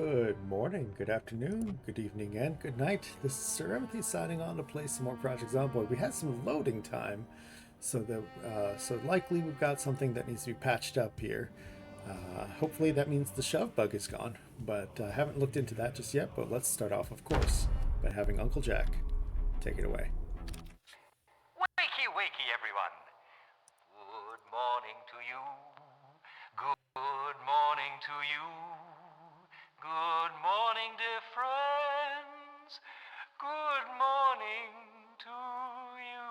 Good morning, good afternoon, good evening, and good night. This is Serenity signing on to play some more Project Zomboid. We had some loading time, so likely we've got something that needs to be patched up here. Hopefully that means the shove bug is gone, but I haven't looked into that just yet. But let's start off, of course, by having Uncle Jack take it away. Wakey, wakey, everyone. Good morning to you. Good morning to you. Good morning, dear friends. Good morning to you.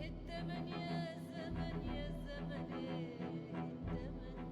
الزمن يا زمن يا زمن الزمن.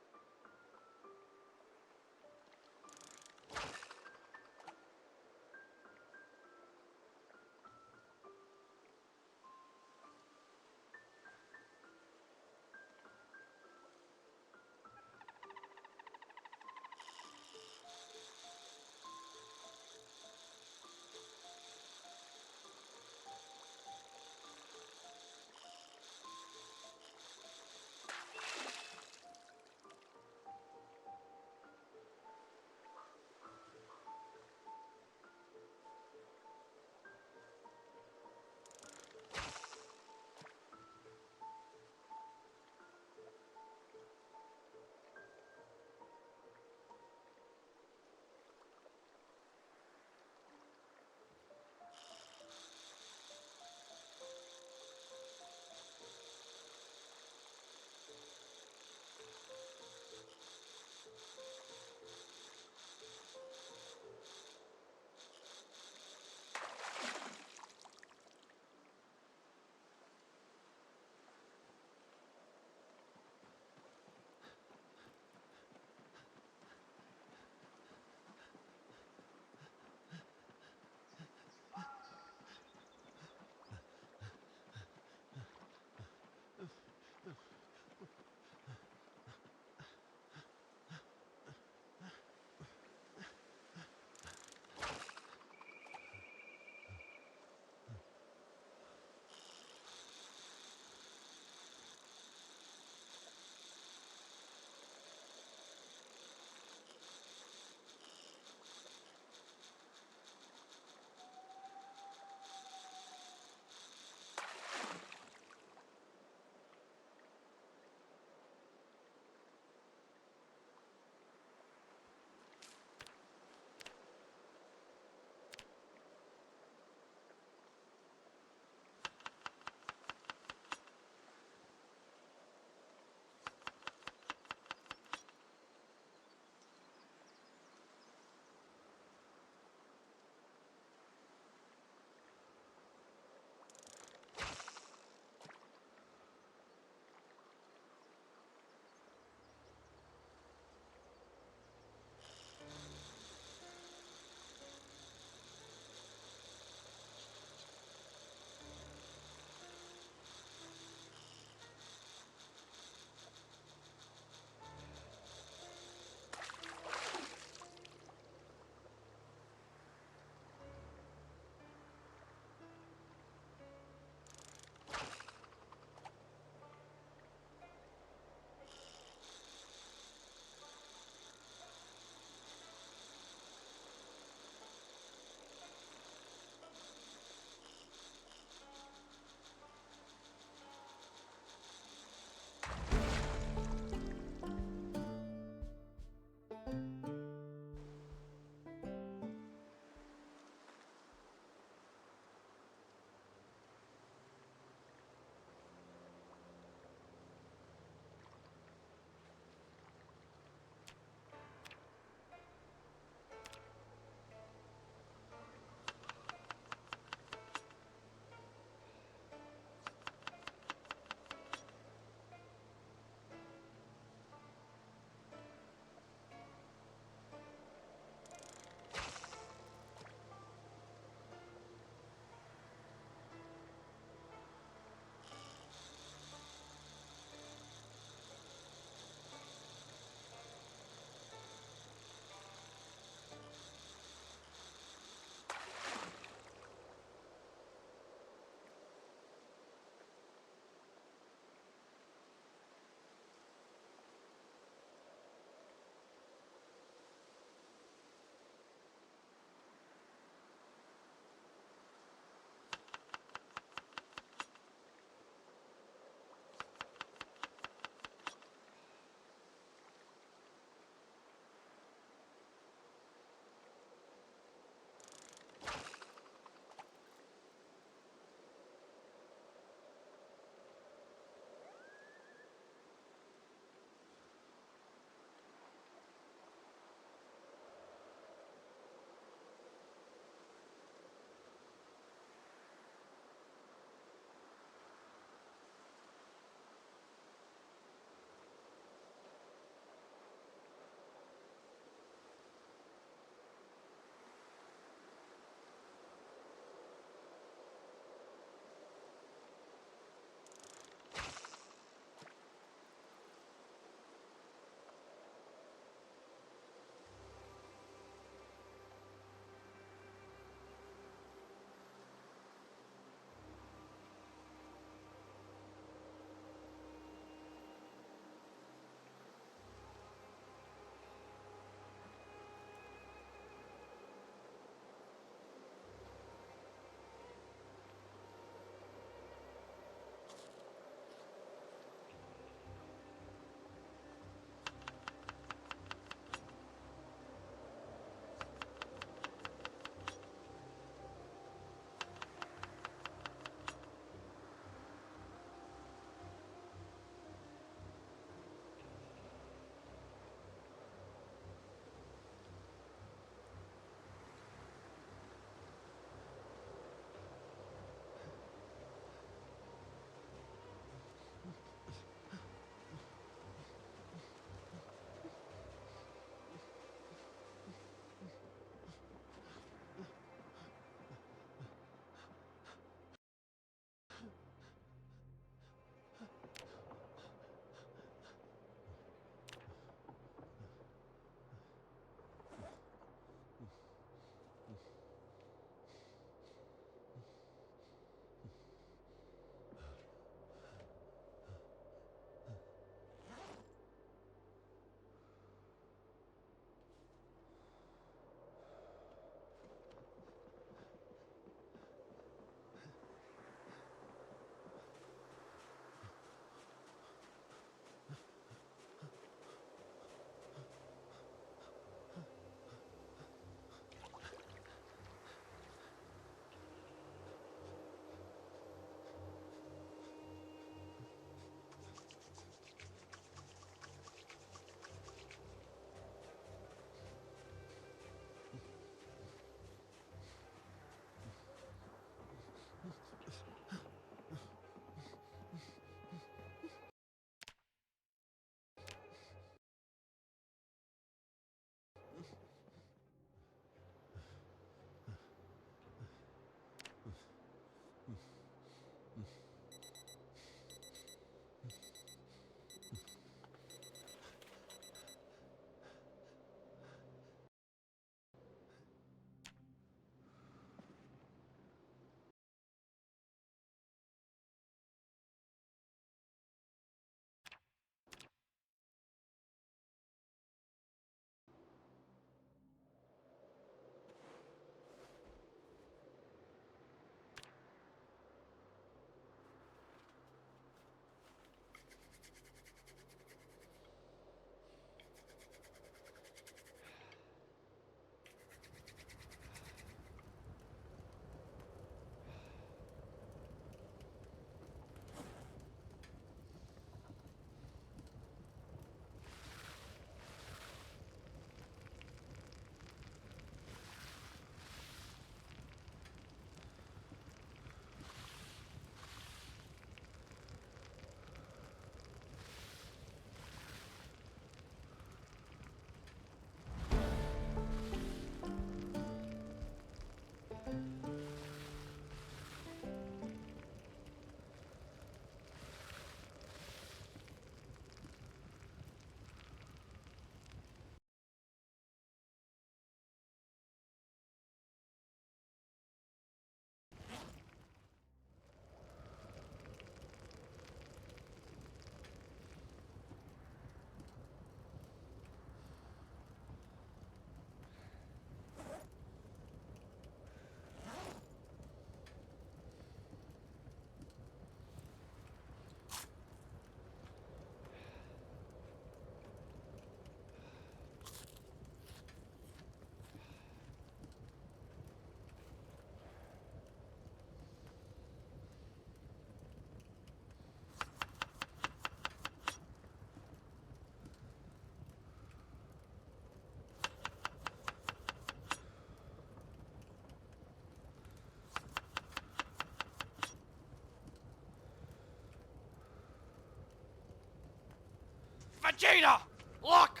Vegeta! Look!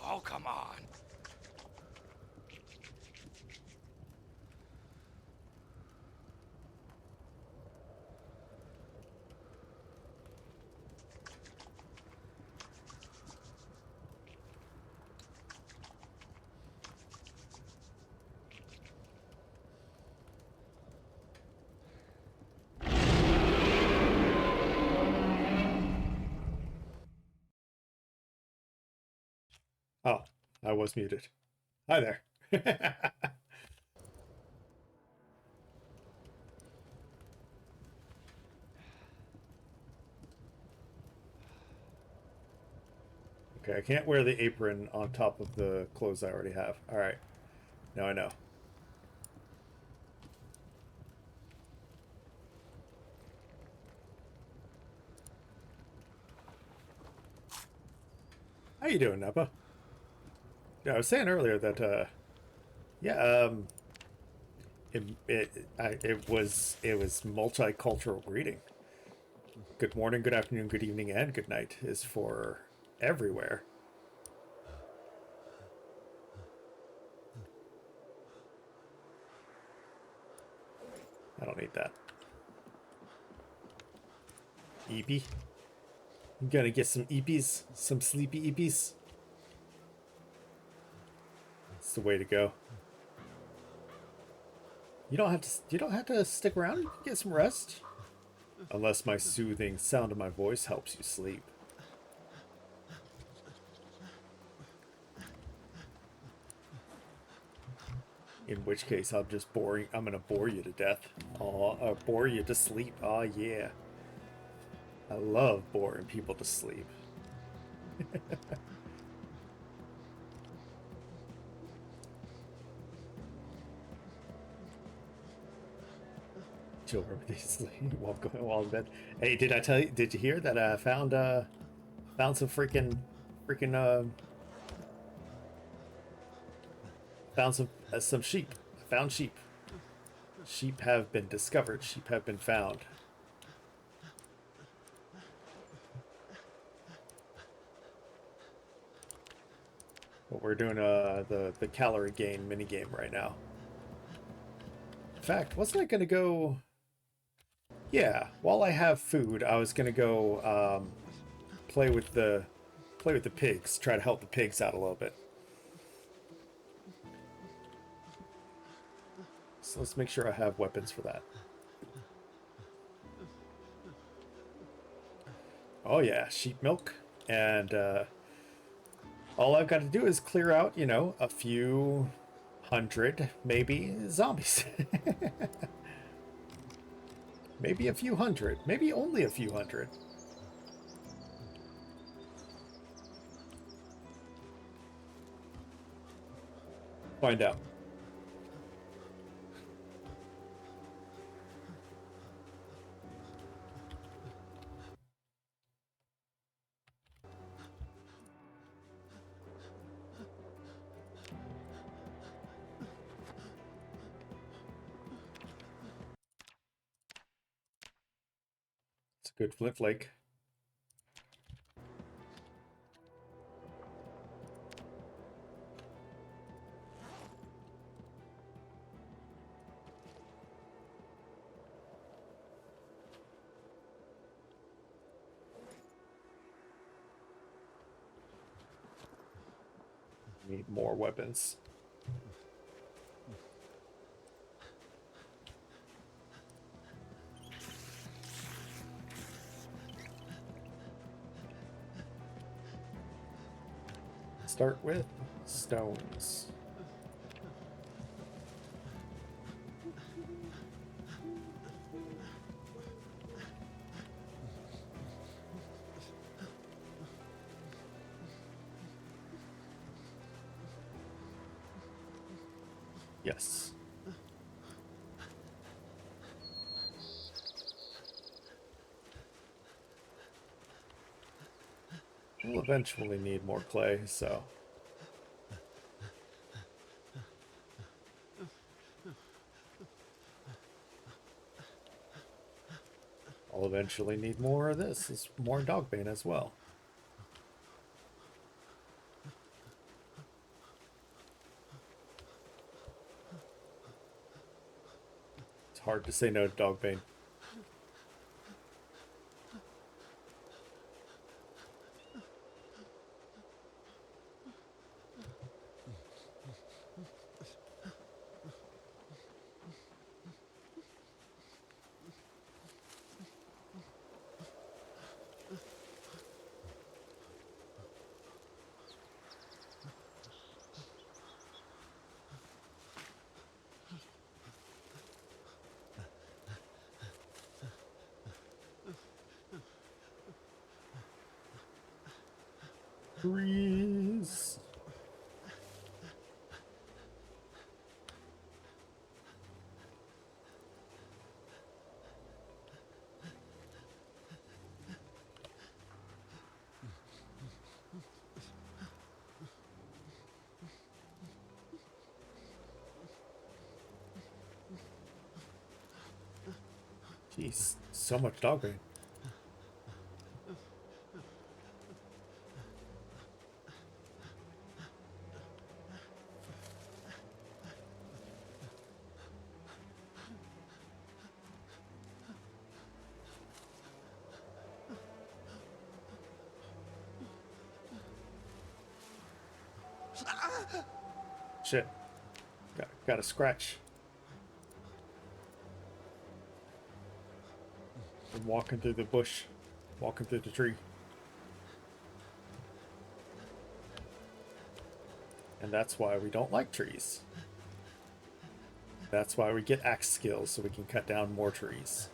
Oh, come on. Oh, I was muted. Hi there. Okay, I can't wear the apron on top of the clothes I already have. All right, now I know. How you doing, Nappa? Yeah, I was saying earlier that yeah, it was multicultural greeting. Good morning, good afternoon, good evening, and good night is for everywhere. I don't need that. Eepy. I'm gonna get some eepies, some sleepy eepies. That's the way to go. You don't have to stick around. You can get some rest. Unless my soothing sound of my voice helps you sleep. In which case, I'm gonna bore you to death. Bore you to sleep. Oh yeah. I love boring people to sleep. Chill over these sleep while in bed. Hey, did I tell you? Did you hear that I found some freaking found some sheep. I found sheep. Sheep have been discovered. Sheep have been found. But we're doing the calorie gain mini game right now. In fact, wasn't I gonna go? Yeah, while I have food, I was gonna go play with the pigs. Try to help the pigs out a little bit. So let's make sure I have weapons for that. Oh yeah, sheep milk, and all I've got to do is clear out, a few hundred, maybe, zombies. Maybe a few hundred, maybe only a few hundred. Find out. It's a good flint flake. Need more weapons. Start with stones. Yes. We'll eventually need more clay, so. I'll eventually need more of this. It's more dogbane as well. It's hard to say no to Dogbane. Trees. Jeez, so much Dogbane. Shit. Got a scratch. I'm walking through the bush. Walking through the tree. And that's why we don't like trees. That's why we get axe skills, so we can cut down more trees.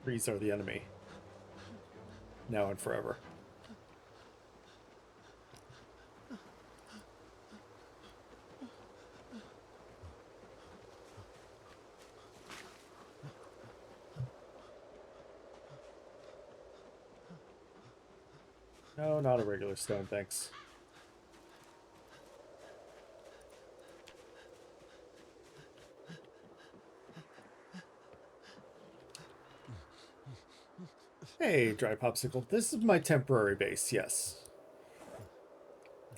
Trees are the enemy. Now and forever. No, not a regular stone, thanks. Hey, Dry Popsicle. This is my temporary base, yes.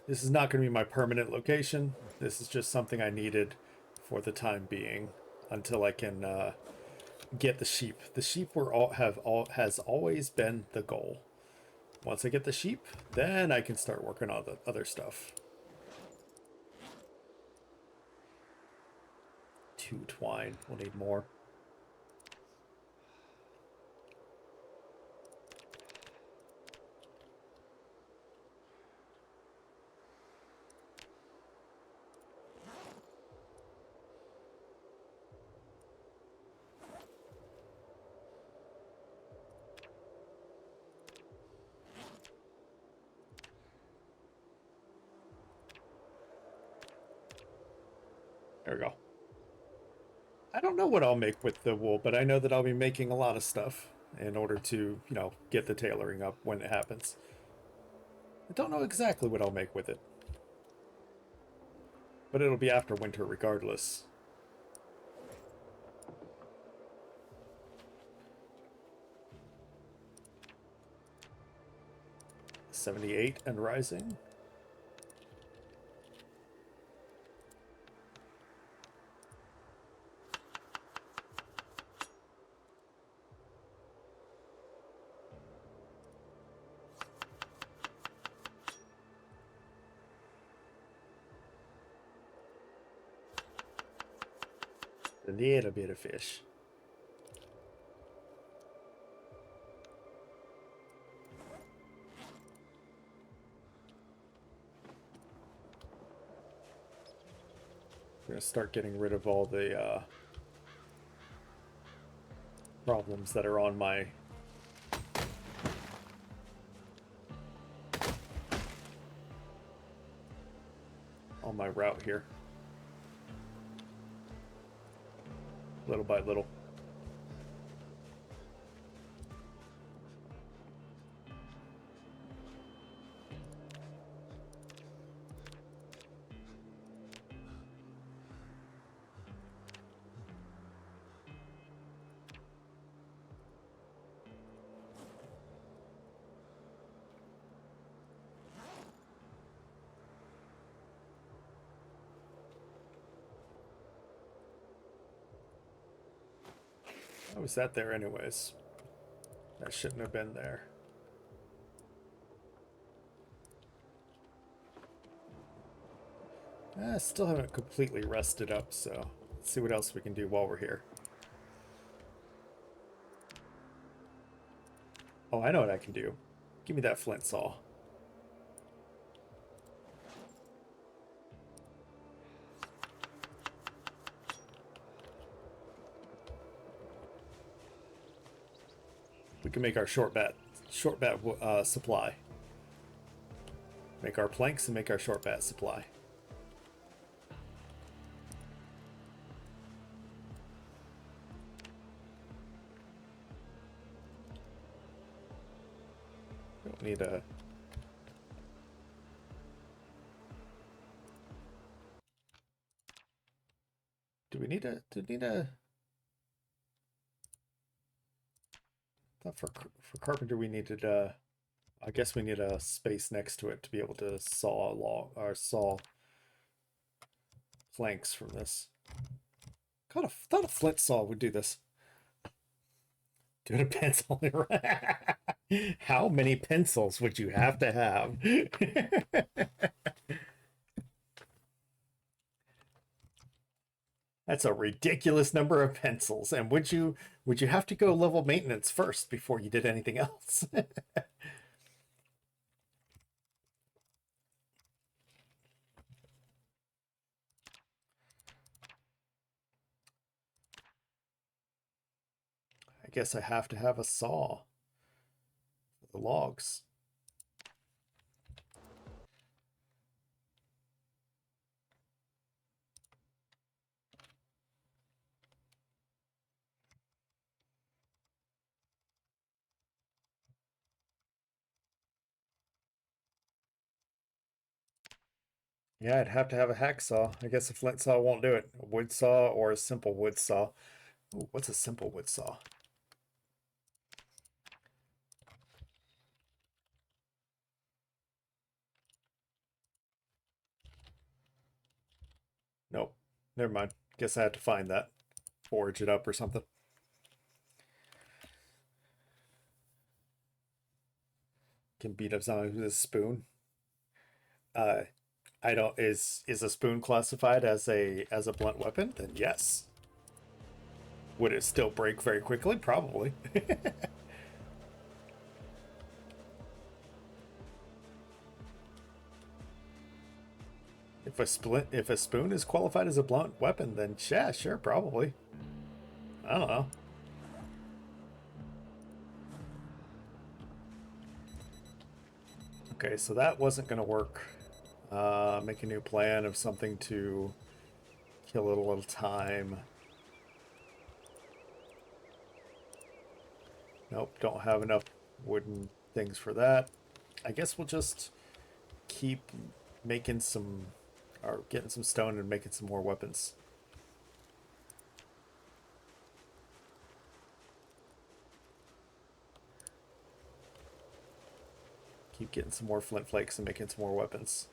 This is not going to be my permanent location. This is just something I needed for the time being until I can get the sheep. The sheep has always been the goal. Once I get the sheep, then I can start working on the other stuff. 2 twine. We'll need more. There we go. I don't know what I'll make with the wool, but I know that I'll be making a lot of stuff in order to, you know, get the tailoring up when it happens. I don't know exactly what I'll make with it. But it'll be after winter regardless. $78 and rising. A little bit of fish. I'm gonna start getting rid of all the problems that are on my route here. Little by little. How was that there anyways? That shouldn't have been there. Still haven't completely rested up, so let's see what else we can do while we're here. Oh, I know what I can do. Give me that flint saw. We can make our short bat supply. Make our planks and make our short bat supply. Don't need a... Do we need a... I thought for carpenter we needed I guess we need a space next to it to be able to saw saw planks from this. Thought a flint saw would do this. Do it a pencil. How many pencils would you have to have? That's a ridiculous number of pencils. And would you have to go level maintenance first before you did anything else? I guess I have to have a saw for the logs. Yeah, I'd have to have a hacksaw. I guess a flint saw won't do it. A wood saw or a simple wood saw. Ooh, what's a simple wood saw? Nope. Never mind. Guess I had to find that. Forge it up or something. Can beat up someone with a spoon. I don't. Is a spoon classified as a blunt weapon? Then yes. Would it still break very quickly? Probably. If a spoon is qualified as a blunt weapon, then yeah, sure, probably. I don't know. Okay, so that wasn't going to work. Make a new plan of something to kill it a little time. Nope, don't have enough wooden things for that. I guess we'll just keep making some, or getting some stone and making some more weapons. Keep getting some more flint flakes and making some more weapons.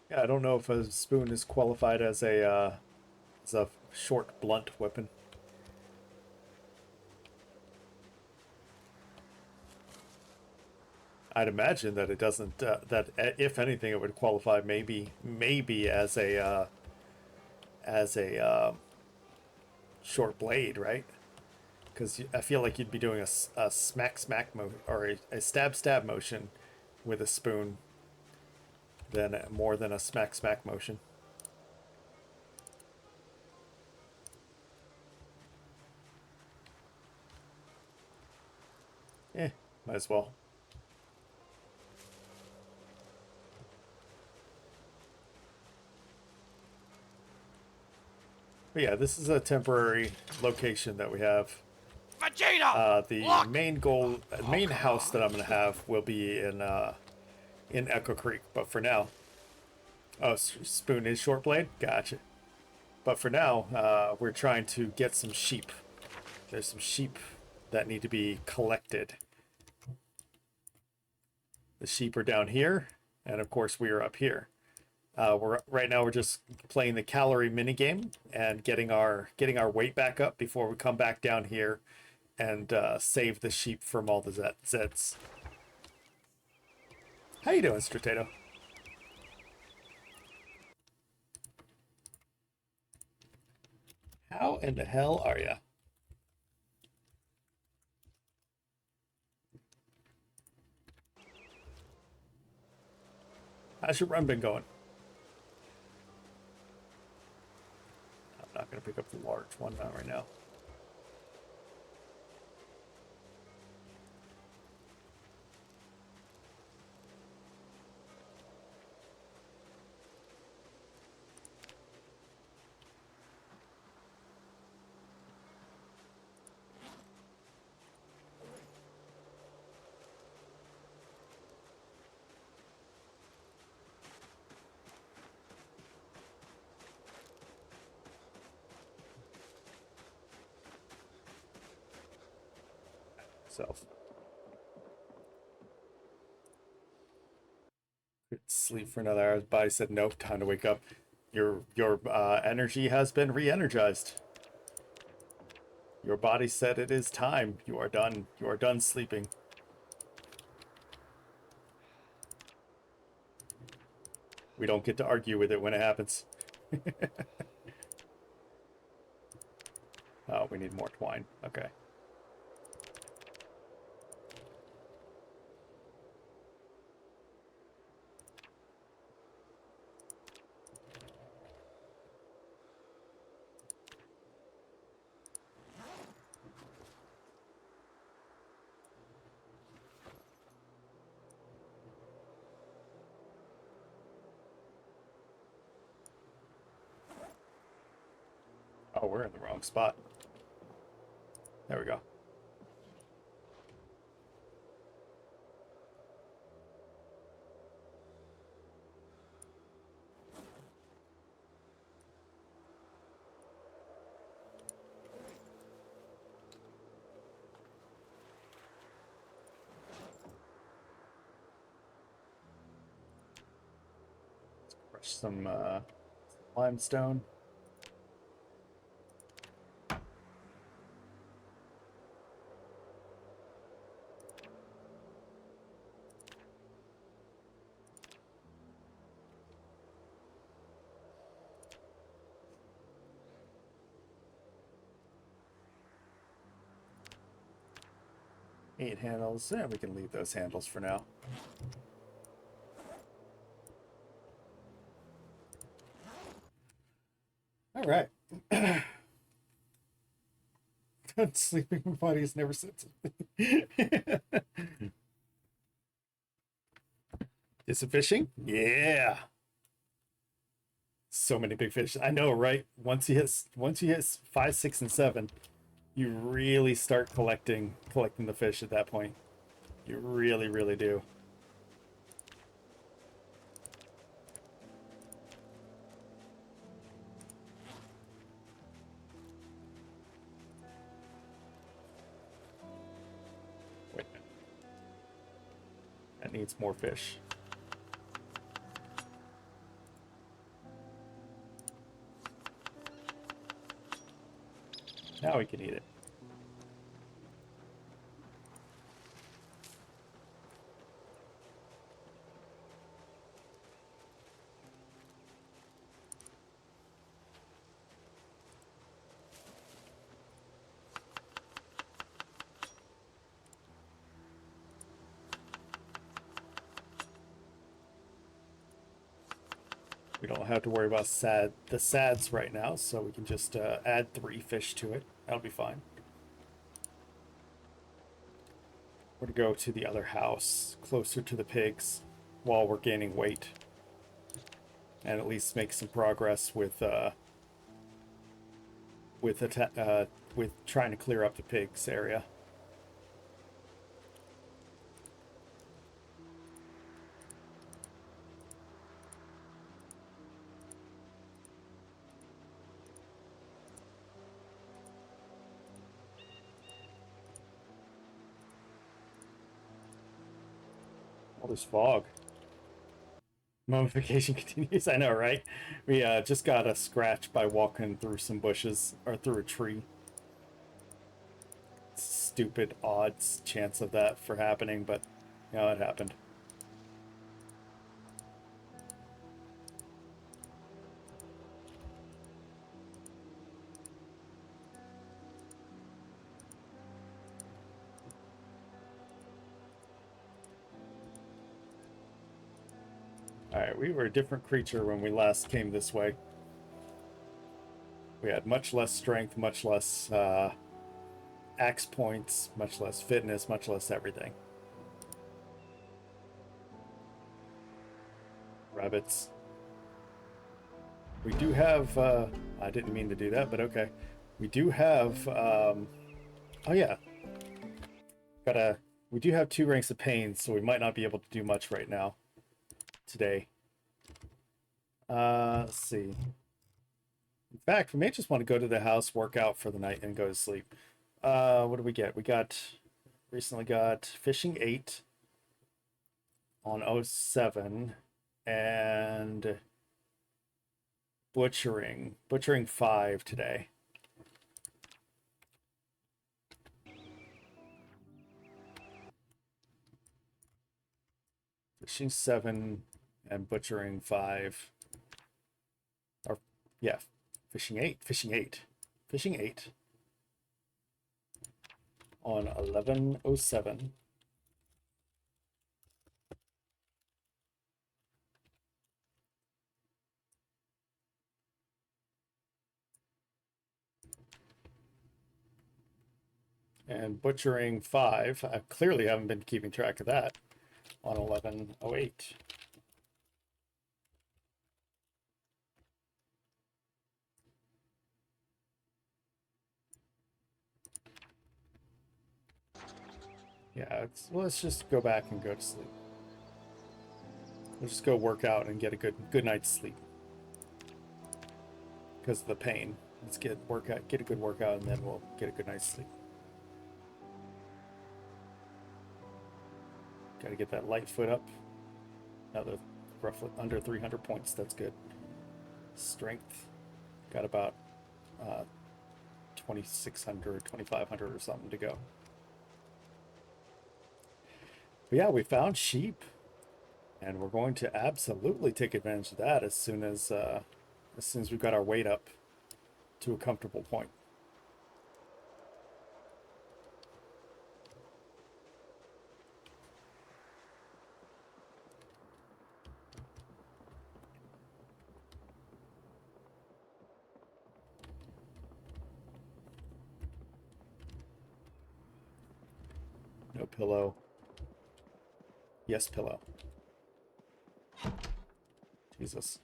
Yeah, I don't know if a spoon is qualified as a short blunt weapon. I'd imagine that it doesn't. That if anything, it would qualify maybe as a short blade, right? Because I feel like you'd be doing a smack motion or a stab motion with a spoon than more than a smack motion. Might as well. But yeah, this is a temporary location that we have. Vegeta! The Look! main house that I'm gonna have will be in Echo Creek. But for now, oh, spoon is short blade. Gotcha. But for now, we're trying to get some sheep. There's some sheep that need to be collected. The sheep are down here, and of course we are up here. Right now we're just playing the calorie minigame and getting our weight back up before we come back down here and save the sheep from all the Zeds. How you doing, Stratato? How in the hell are ya? How's your run been going? I'm not going to pick up the large one, not right now. Self. Could sleep for another hour. His body said, nope, time to wake up. Your energy has been re-energized. Your body said it is time. You are done. You are done sleeping. We don't get to argue with it when it happens. Oh, we need more twine. Okay. Oh, we're in the wrong spot. There we go. Let's crush some limestone. Eight handles. Yeah, we can leave those handles for now. All right. Sleeping my body has never said something. Is it fishing? Yeah. So many big fish. I know, right? Once you hit 5, 6, and 7, you really start collecting the fish at that point. You really, really do. Wait a minute. That needs more fish. Now we can eat it. We don't have to worry about the sads right now, so we can just add 3 fish to it. That'll be fine. We're to go to the other house, closer to the pigs, while we're gaining weight, and at least make some progress with trying to clear up the pigs area. there's fog. Mummification continues. I know, right? We just got a scratch by walking through some bushes or through a tree. Stupid odds chance of that for happening, but you know, it happened. Alright, we were a different creature when we last came this way. We had much less strength, much less axe points, much less fitness, much less everything. Rabbits. We do have, I didn't mean to do that, but okay. We do have, oh yeah. We do have 2 ranks of pain, so we might not be able to do much right now. Today. Let's see. In fact, we may just want to go to the house, work out for the night, and go to sleep. What do we get? We recently got fishing 8 on 07 and butchering 5 today. Fishing 7 and butchering 5. Or, yeah, fishing 8 on 1107. And butchering 5, I clearly haven't been keeping track of that, on 1108. Yeah, let's just go back and go to sleep. We'll just go work out and get a good night's sleep. Because of the pain. Let's get a good workout, and then we'll get a good night's sleep. Gotta get that light foot up. Another roughly under 300 points. That's good. Strength. Got about 2,600, 2,500 or something to go. But yeah, we found sheep, and we're going to absolutely take advantage of that as soon as we've got our weight up to a comfortable point. No pillow. Yes, pillow. Jesus.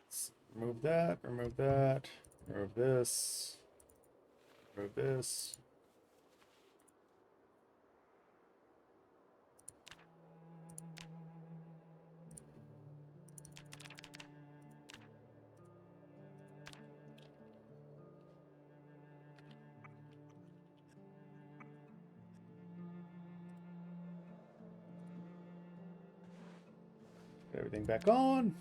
Let's remove that, remove that, remove this, remove this. Put everything back on.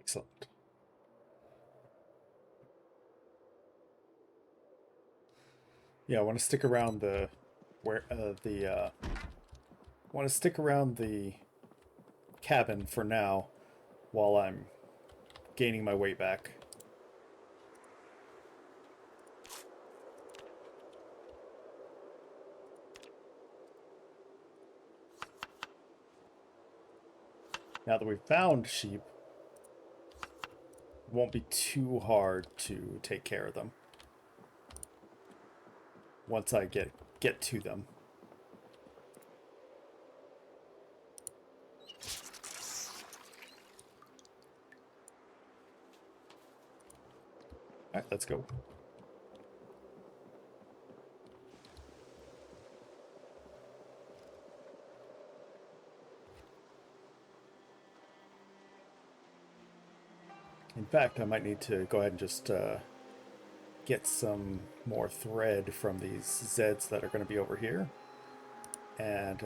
Excellent. Yeah, I want to stick around the want to stick around the cabin for now while I'm gaining my weight back. Now that we've found sheep, it won't be too hard to take care of them once I get to them. All right, let's go. In fact, I might need to go ahead and just get some more thread from these Zeds that are going to be over here. And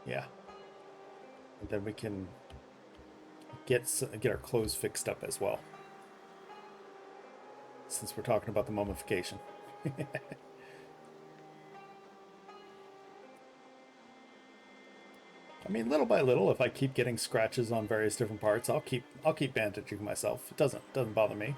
yeah. And then we can get our clothes fixed up as well. Since we're talking about the mummification. I mean, little by little, if I keep getting scratches on various different parts, I'll keep bandaging myself. It doesn't bother me.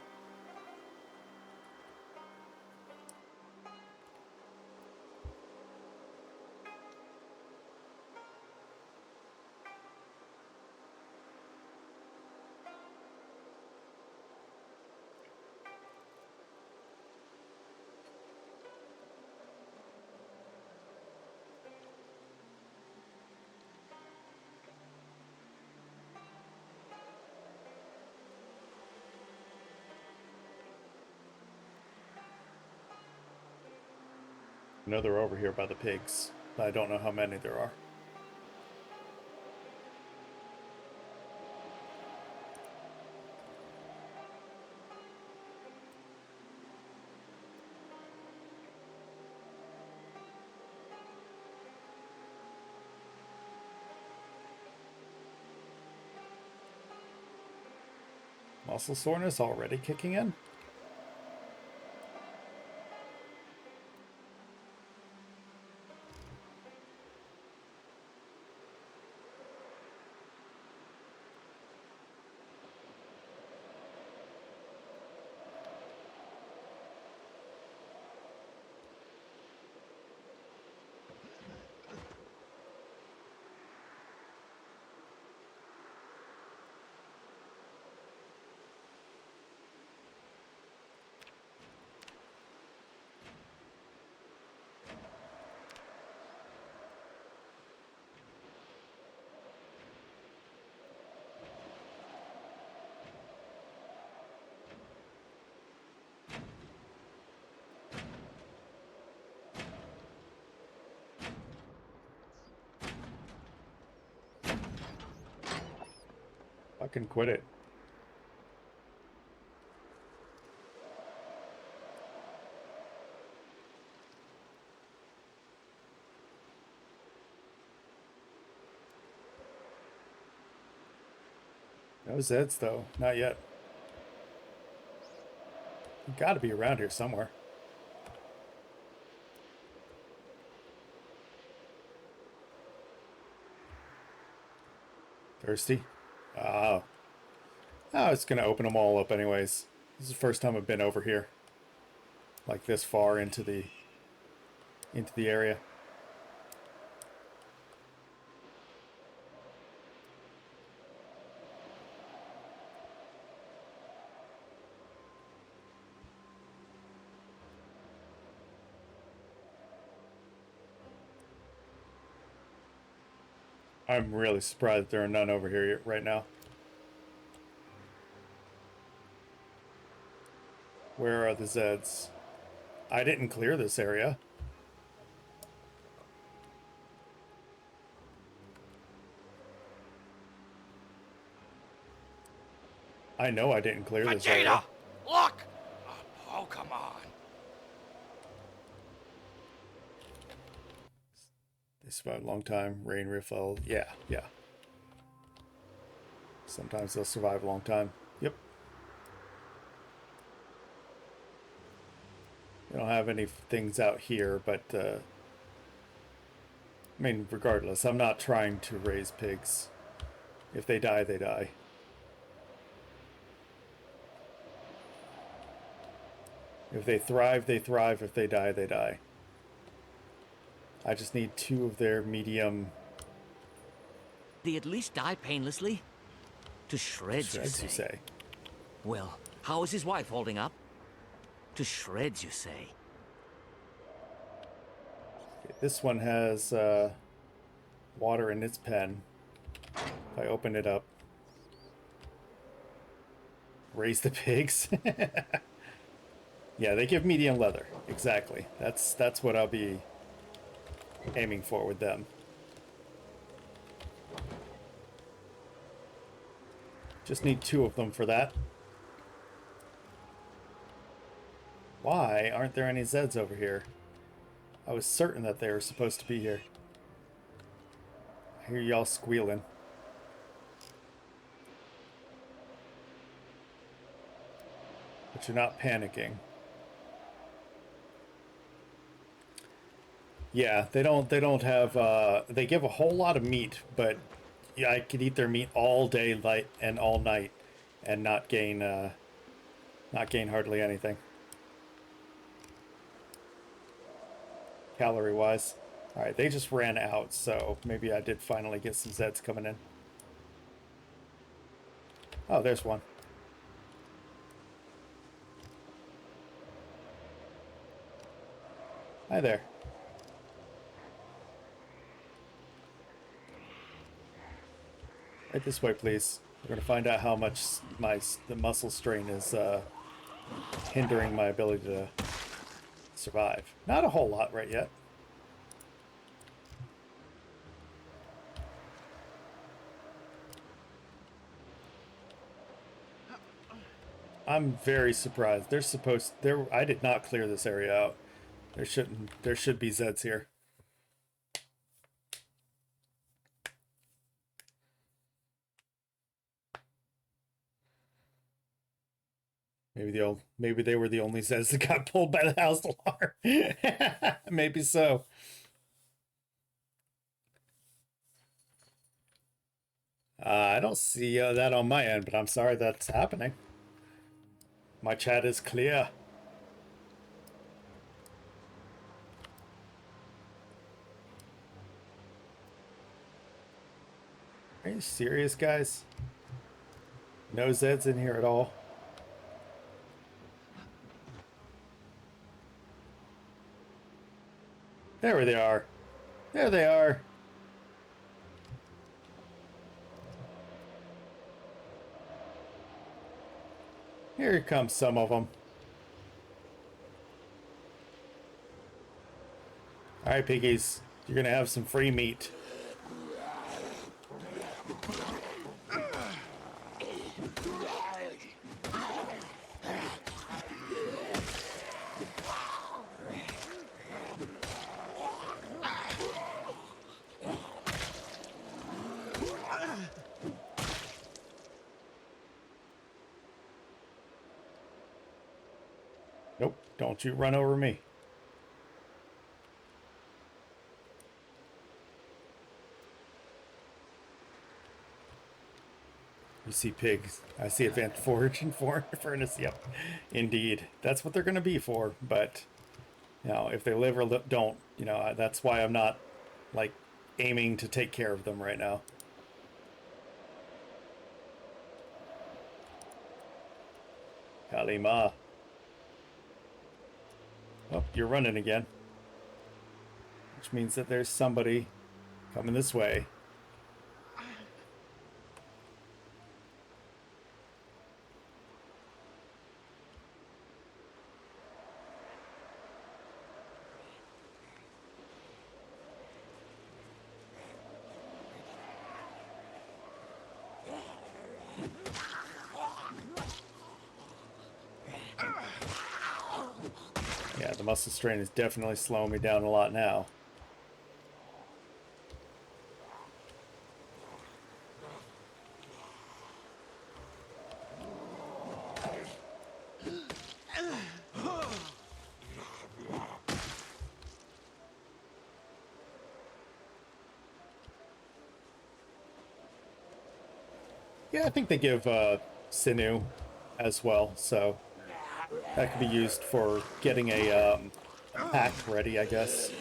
I know they're over here by the pigs, but I don't know how many there are. Muscle soreness already kicking in? I can quit it. No Zeds, though. Not yet. You gotta be around here somewhere. Thirsty? Oh. Oh, it's gonna open them all up anyways. This is the first time I've been over here. Like this far into the area. I'm really surprised there are none over here right now. Where are the Zeds? I didn't clear this area. I know I didn't clear this area. Look! Oh, come on. They survive a long time. Rain refill. Yeah, yeah. Sometimes they'll survive a long time. Yep. We don't have any things out here, but I mean, regardless, I'm not trying to raise pigs. If they die, they die. If they thrive, they thrive. If they die, they die. I just need 2 of their medium They at least die painlessly? To shreds, shreds, you say? Well, how is his wife holding up? To shreds, you say? Okay, this one has water in its pen. If I open it up, raise the pigs. Yeah, they give medium leather. Exactly. That's what I'll be aiming for with them. Just need 2 of them for that. Why aren't there any Zeds over here? I was certain that they were supposed to be here. I hear y'all squealing. But you're not panicking. Yeah, they don't have they give a whole lot of meat, but yeah, I could eat their meat all day light and all night and not gain hardly anything. Calorie wise. Alright, they just ran out, so maybe I did finally get some Zeds coming in. Oh, there's one. Hi there. Right this way, please. We're going to find out how much the muscle strain is hindering my ability to survive. Not a whole lot right yet. I'm very surprised. I did not clear this area out. There should be Zeds here. Maybe they were the only Zeds that got pulled by the house alarm. Maybe so. I don't see that on my end, but I'm sorry that's happening. My chat is clear. Are you serious, guys? No Zeds in here at all. There they are. There they are. Here comes some of them. All right, piggies. You're going to have some free meat. Nope, don't you run over me. You see pigs. I see advanced forage and furnace. Yep, indeed. That's what they're going to be for. But, you know, if they live or don't, you know, that's why I'm not, like, aiming to take care of them right now. Kalima. Oh, you're running again. Which means that there's somebody coming this way. Yeah, the muscle strain is definitely slowing me down a lot now. Yeah, I think they give sinew as well, so that could be used for getting a pack ready, I guess.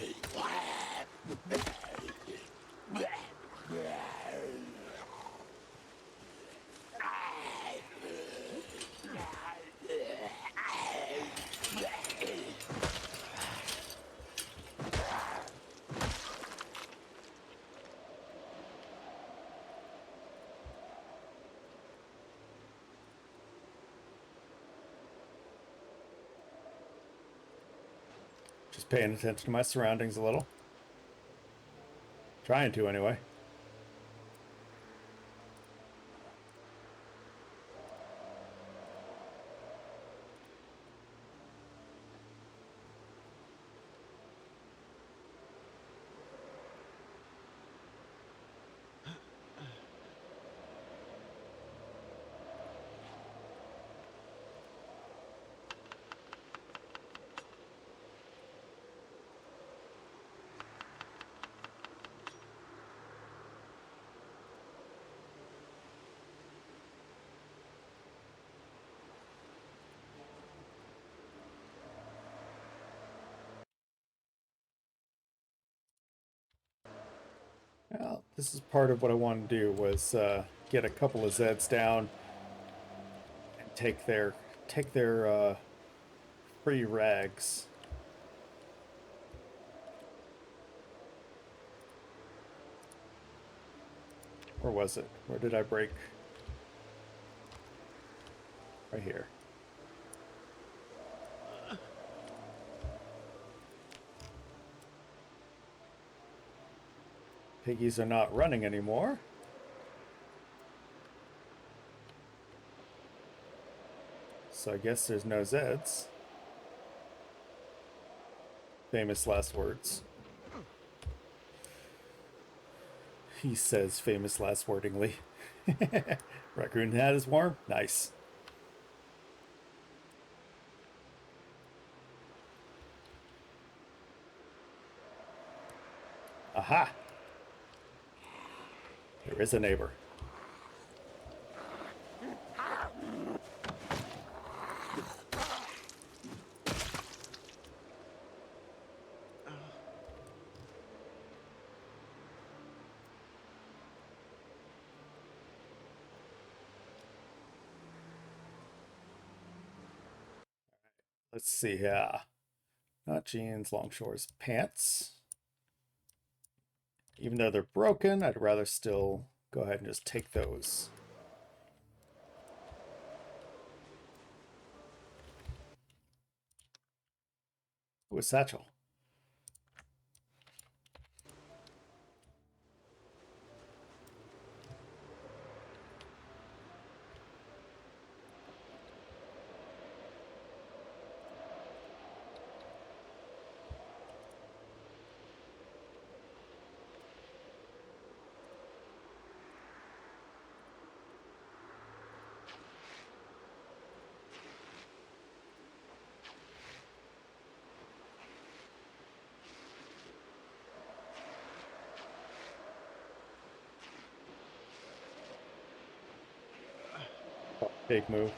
Just paying attention to my surroundings a little. Trying to, anyway. Well, this is part of what I wanted to do was get a couple of Zeds down and take their free rags. Or was it? Where did I break? Right here. Piggies are not running anymore. So I guess there's no Zeds. Famous last words. He says famous last wordingly. Raccoon hat is warm? Nice. Aha! There is a neighbor. Let's see here. Not jeans, longshores, pants. Even though they're broken, I'd rather still go ahead and just take those. Ooh, a satchel. Oh, big move.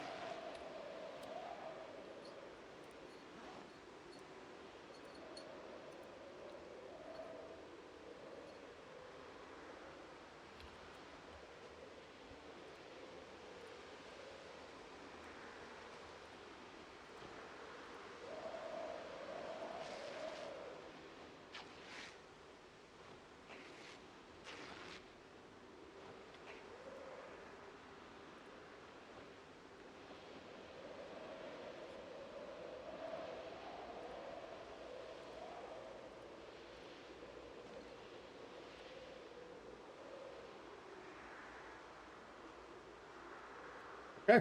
Okay.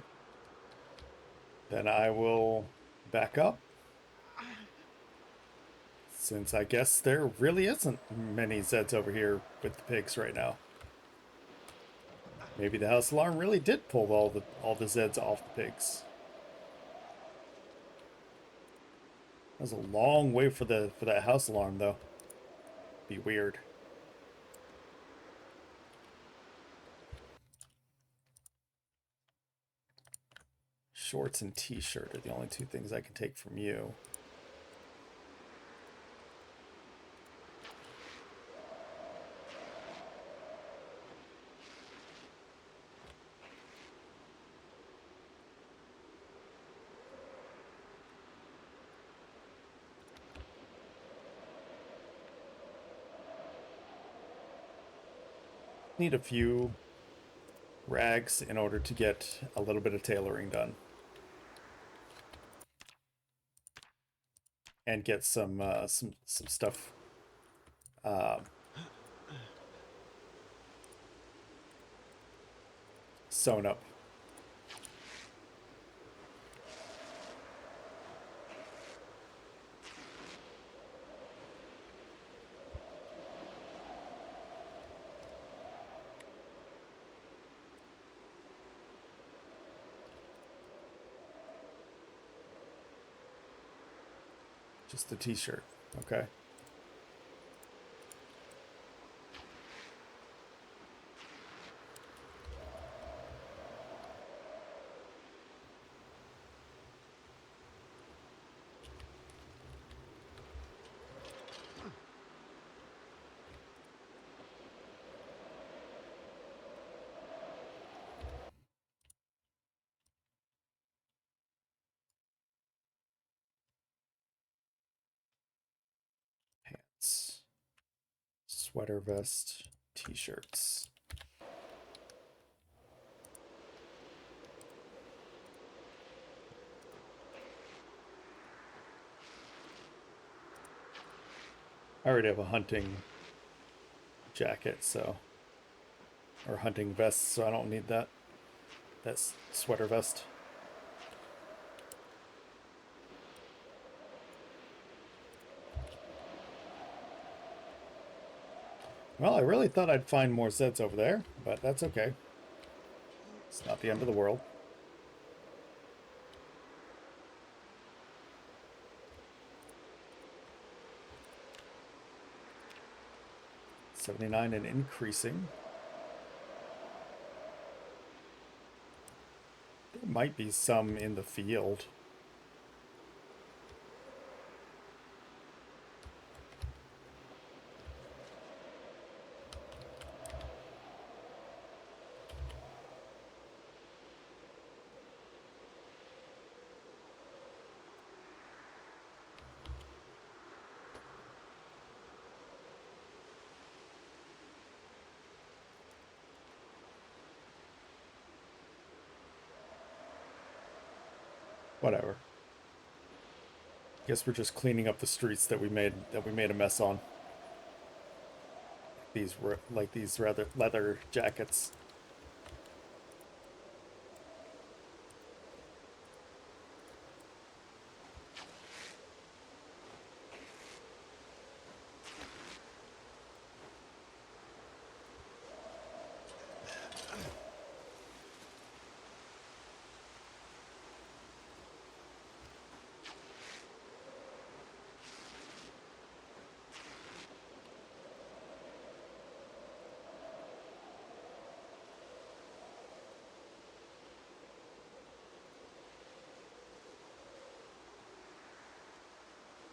Then I will back up. Since I guess there really isn't many Zeds over here with the pigs right now. Maybe the house alarm really did pull all the Zeds off the pigs. That was a long way for that house alarm though. Be weird. shorts and t-shirt are the only two things I can take from you. Need a few rags in order to get a little bit of tailoring done. And get some stuff sewn up. Just the t-shirt, okay. Pants, sweater vest, t-shirts. I already have a hunting jacket, so, or hunting vest, so I don't need that. That's sweater vest. Well, I really thought I'd find more Zeds over there, but that's okay. It's not the end of the world. $79 and increasing. There might be some in the field. Whatever. Guess we're just cleaning up the streets that we made a mess on. These were like these rather leather jackets.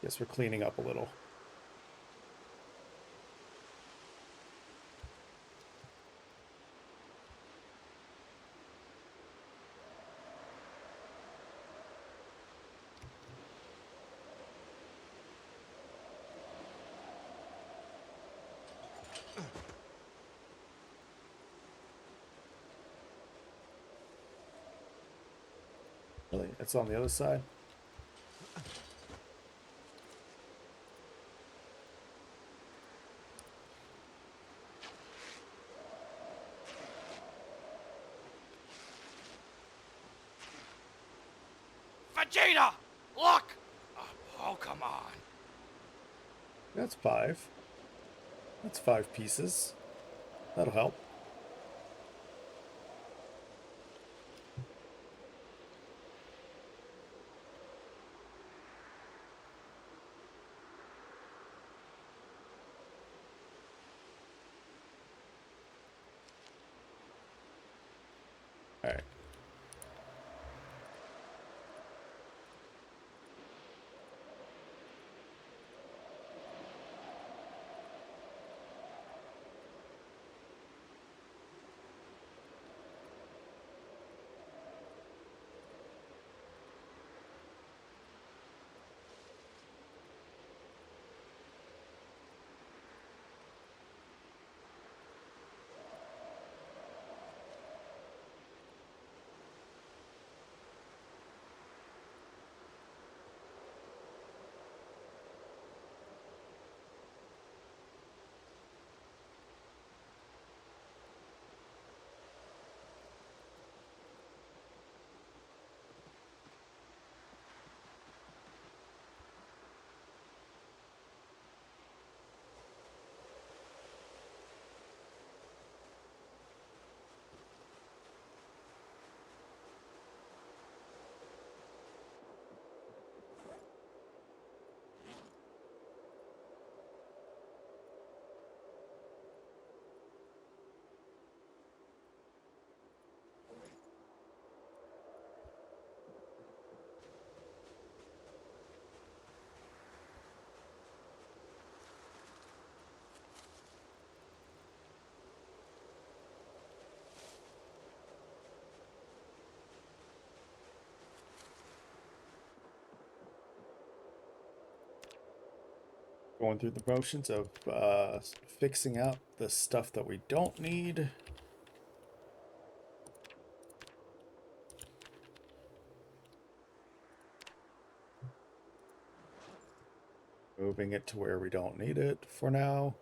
Guess we're cleaning up a little. Really? It's on the other side? Vegeta! Look! Oh, come on. That's 5. That's 5 pieces. That'll help. Alright. Going through the motions of fixing out the stuff that we don't need. Moving it to where we don't need it for now.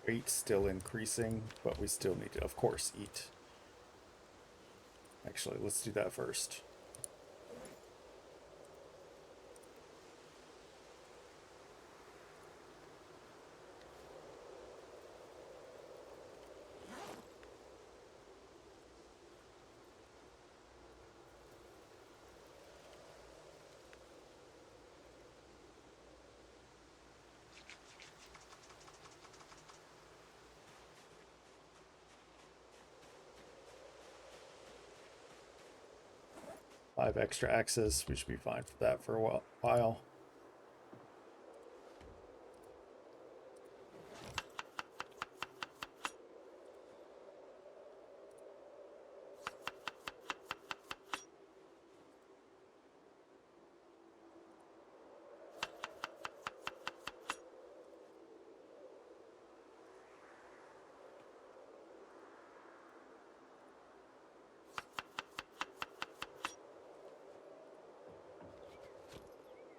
Weight still increasing, but we still need to, of course, eat. Actually, let's do that first. Five extra axes. We should be fine for that for a while.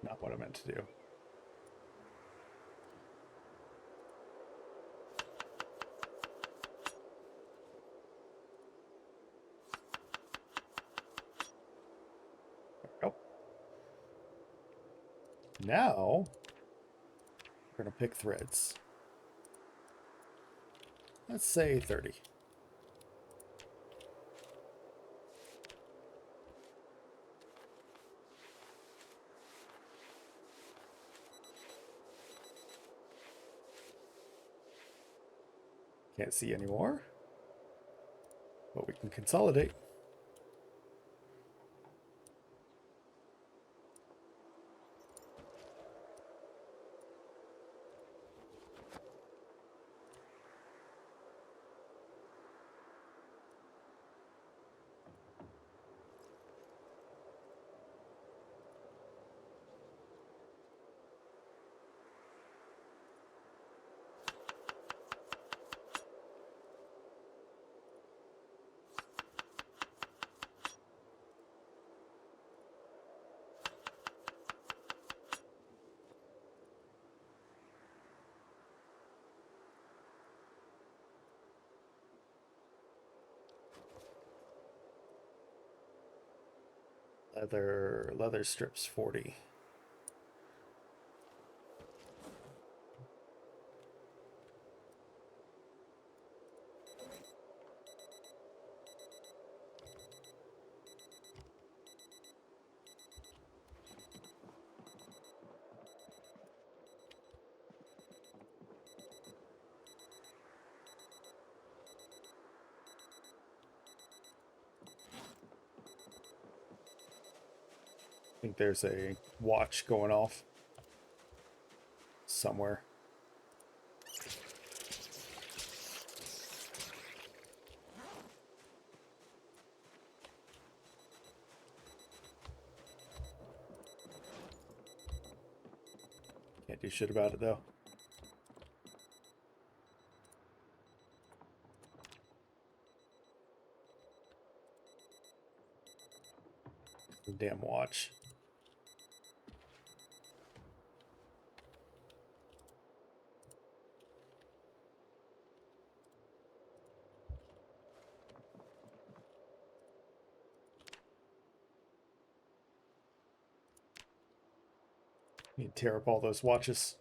Not what I meant to do. There we go. Now, we're going to pick threads. Let's say 30. Can't see anymore, but we can consolidate. Leather strips 40. I think there's a watch going off somewhere. Can't do shit about it though. Damn watch. Need to tear up all those watches.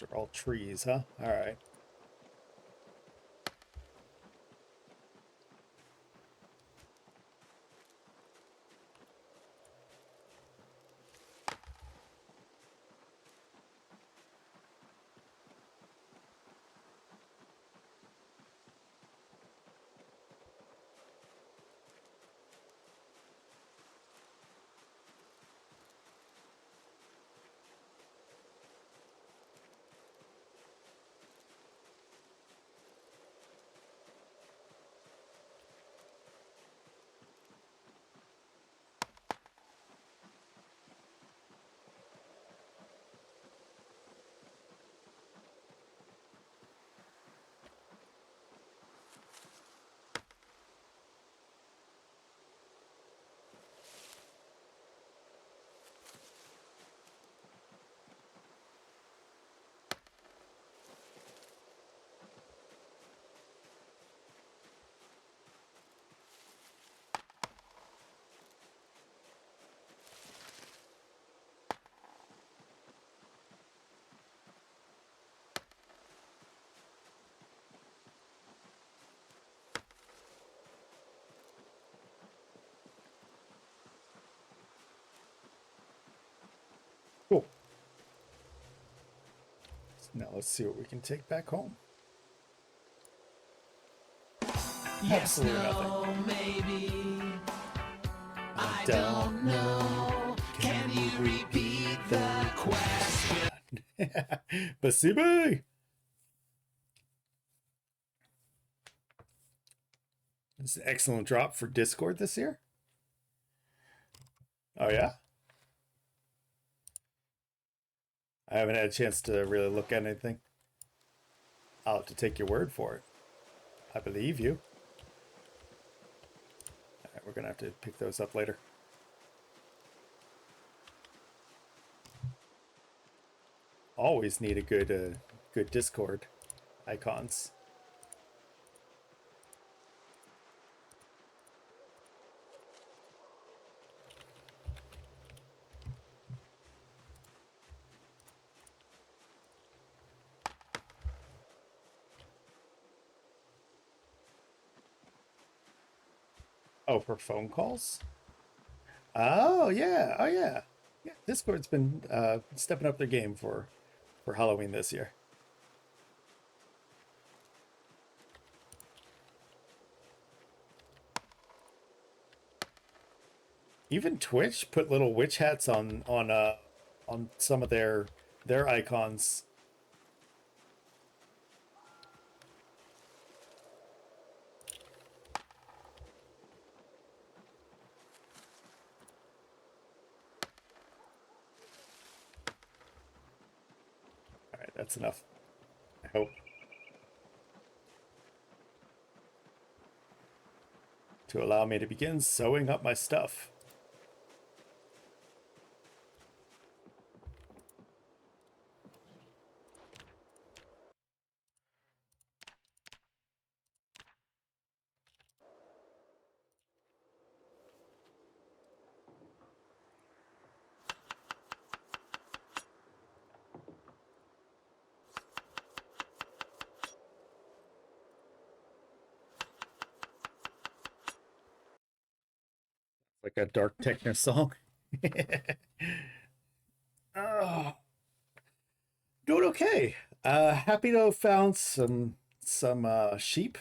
Those are all trees, huh? All right. Cool. So now let's see what we can take back home. Absolutely nothing. Maybe. I don't know. Can you repeat the question? Basibe! This is an excellent drop for Discord this year. Oh, yeah? I haven't had a chance to really look at anything. I'll have to take your word for it. I believe you. All right, we're going to have to pick those up later. Always need a good Discord icons. Oh, for phone calls? Oh yeah, oh yeah, yeah. Discord's been stepping up their game for Halloween this year. Even Twitch put little witch hats on some of their icons. All right, that's enough. I hope. To allow me to begin sewing up my stuff. Like a dark techno song. Oh, doing okay. Happy to have found some sheep.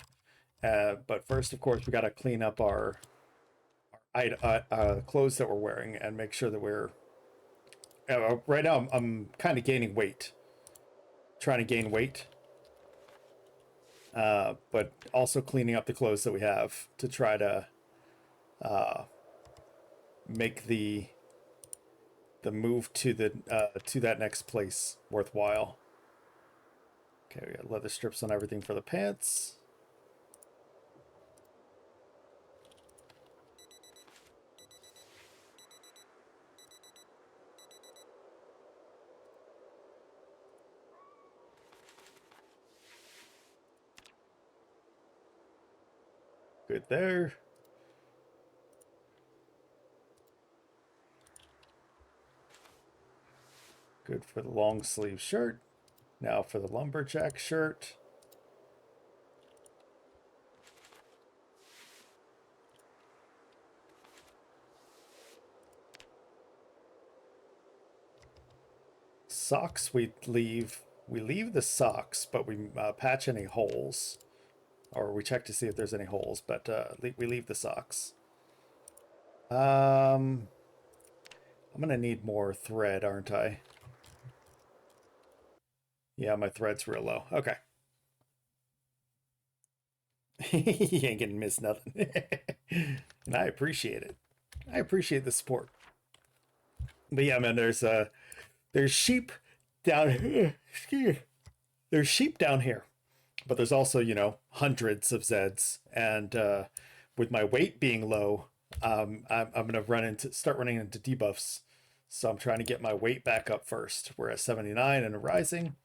But first, of course, we got to clean up our clothes that we're wearing and make sure that we're. Right now, I'm kind of gaining weight. Trying to gain weight. But also cleaning up the clothes that we have to try to make the move to that next place worthwhile. Okay, we got leather strips on everything for the pants. Good there. Good for the long sleeve shirt. Now for the lumberjack shirt. Socks we leave the socks, but we patch any holes, or we check to see if there's any holes, but we leave the socks. I'm gonna need more thread, aren't I? Yeah, my thread's real low. Okay. You ain't gonna miss nothing. And I appreciate it. I appreciate the support. But yeah, man, there's sheep down here. There's sheep down here. But there's also, you know, hundreds of Zeds. And with my weight being low, I'm gonna start running into debuffs. So I'm trying to get my weight back up first. We're at 79 and rising.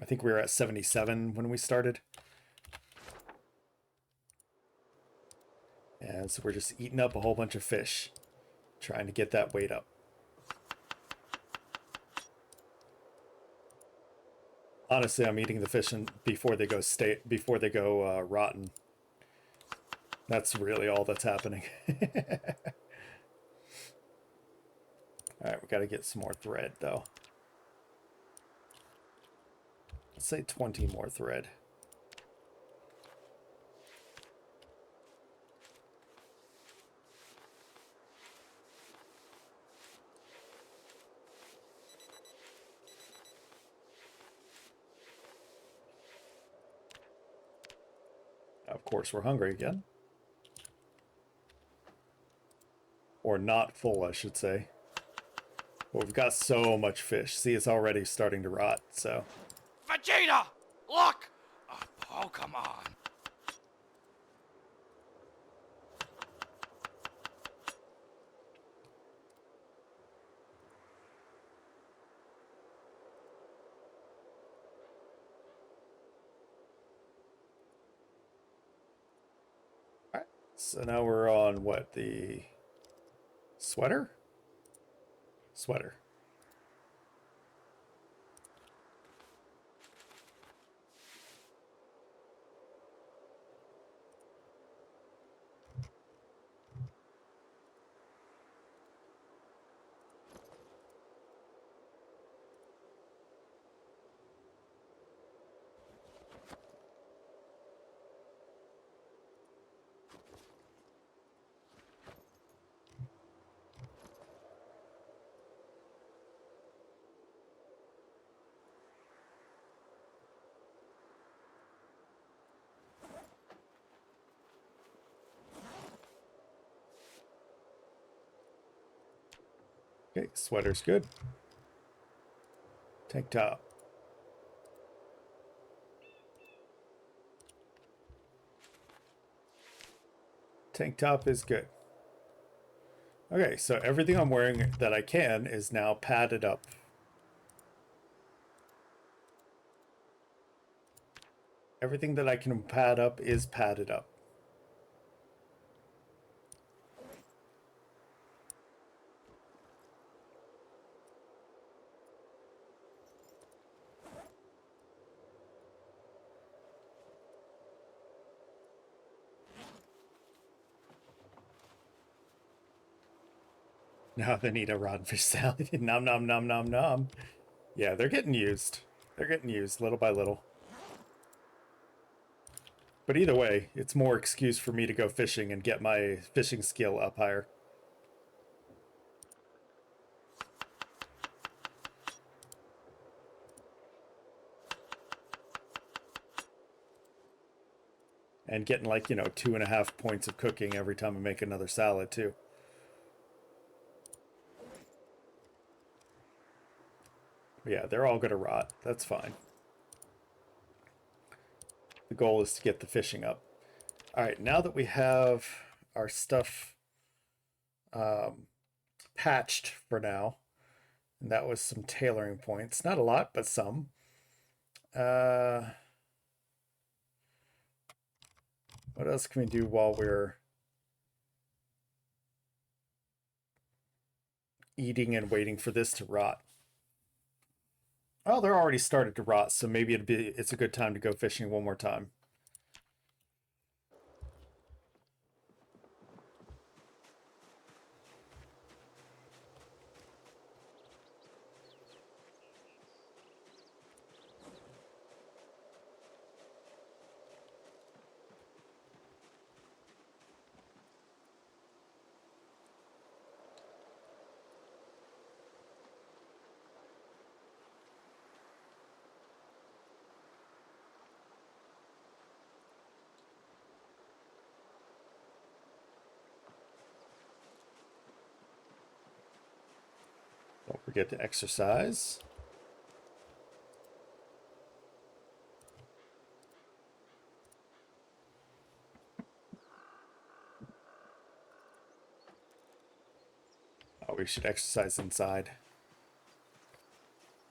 I think we were at 77 when we started. And so we're just eating up a whole bunch of fish, trying to get that weight up. Honestly, I'm eating the fish before they go rotten. That's really all that's happening. All right, we got to get some more thread though. Let's say 20 more thread. Of course, we're hungry again. Or not full, I should say. But we've got so much fish. See, it's already starting to rot, so. Vegeta! Look! Oh, come on. Alright, so now we're on what, the sweater? Sweater. Okay, sweater's good. Tank top. Tank top is good. Okay, so everything I'm wearing that I can is now padded up. Everything that I can pad up is padded up. Now they need a rodfish salad. Nom nom nom nom nom. Yeah, they're getting used. They're getting used little by little. But either way, it's more excuse for me to go fishing and get my fishing skill up higher. And getting like, you know, 2.5 points of cooking every time I make another salad too. Yeah, they're all gonna rot. That's fine. The goal is to get the fishing up. All right, now that we have our stuff patched for now, and that was some tailoring points. Not a lot, but some. What else can we do while we're eating and waiting for this to rot? Oh, they're already started to rot, so maybe it's a good time to go fishing one more time. Don't forget to exercise. Oh, we should exercise inside.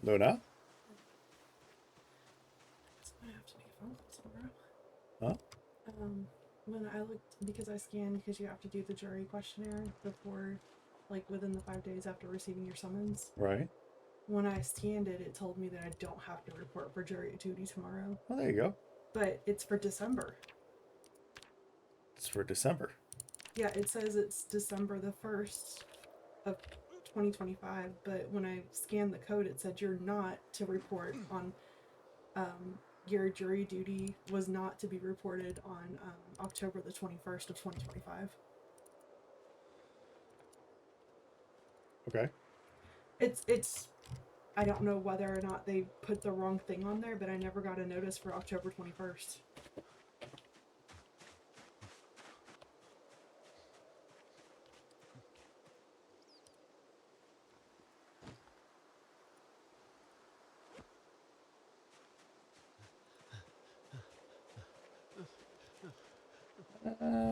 Luna? I have to make a phone call tomorrow. Huh? When I looked, because I scanned, because you have to do the jury questionnaire before, like within the 5 days after receiving your summons. Right. When I scanned it, it told me that I don't have to report for jury duty tomorrow. Well, there you go. But it's for December. It's for December. Yeah, it says it's December the 1st of 2025, but when I scanned the code, it said you're not to report on, your jury duty was not to be reported on October the 21st of 2025. Okay. It's I don't know whether or not they put the wrong thing on there, but I never got a notice for October 21st.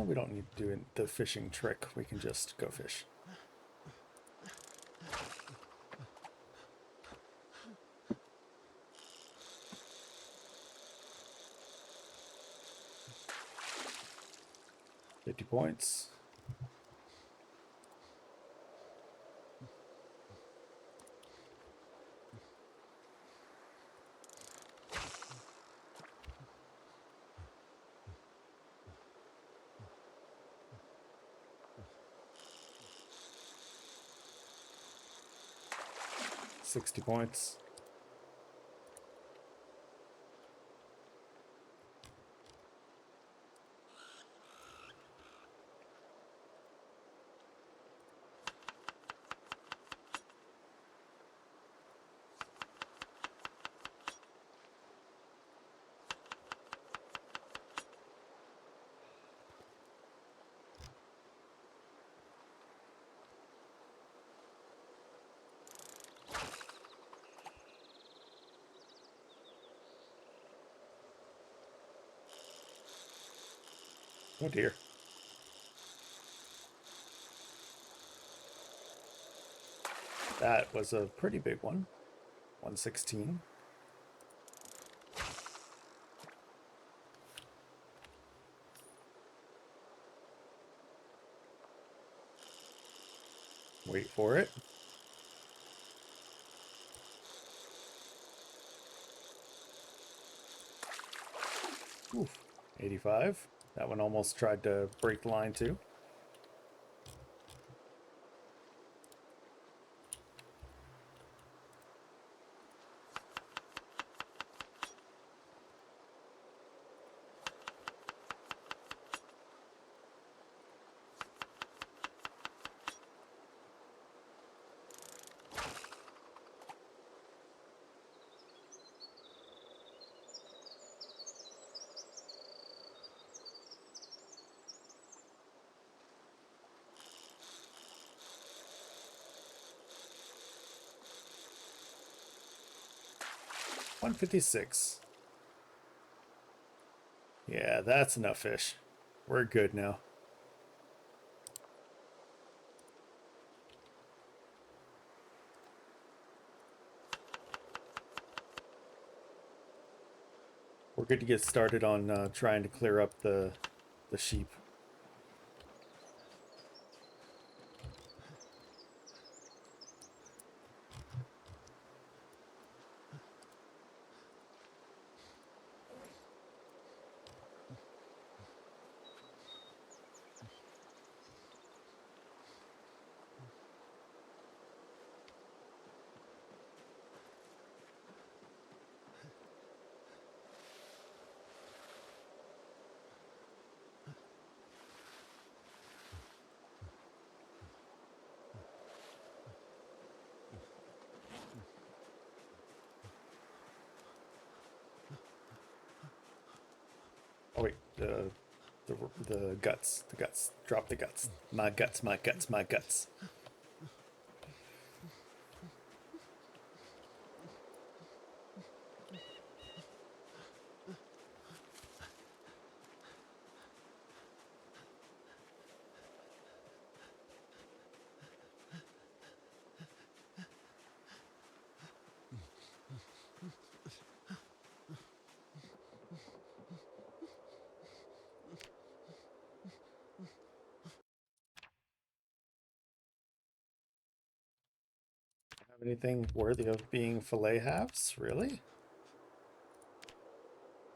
We don't need to do the fishing trick. We can just go fish. $50. 60 points. Oh dear. That was a pretty big one. 116. Wait for it. Oof. 85. That one almost tried to break the line too. $156. Yeah, that's enough fish. We're good now. We're good to get started on trying to clear up the sheep. the the guts. The guts. Drop the guts. My guts. My guts. My guts. Have anything worthy of being fillet halves? Really?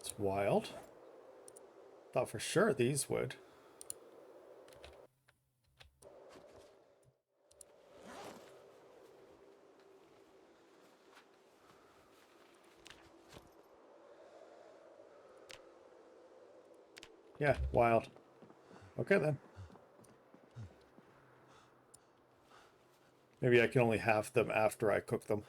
It's wild. Thought for sure these would. Yeah, wild. Okay then. Maybe I can only have them after I cook them.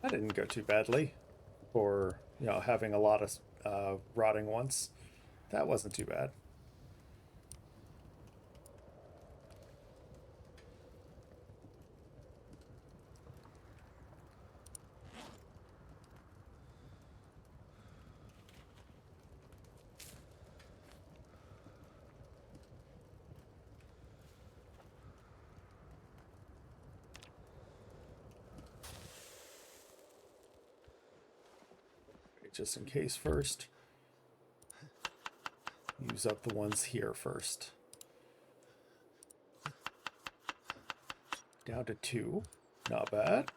That didn't go too badly for, you know, having a lot of rotting ones. That wasn't too bad. Just in case first. Use up the ones here first. Down to 2. Not bad.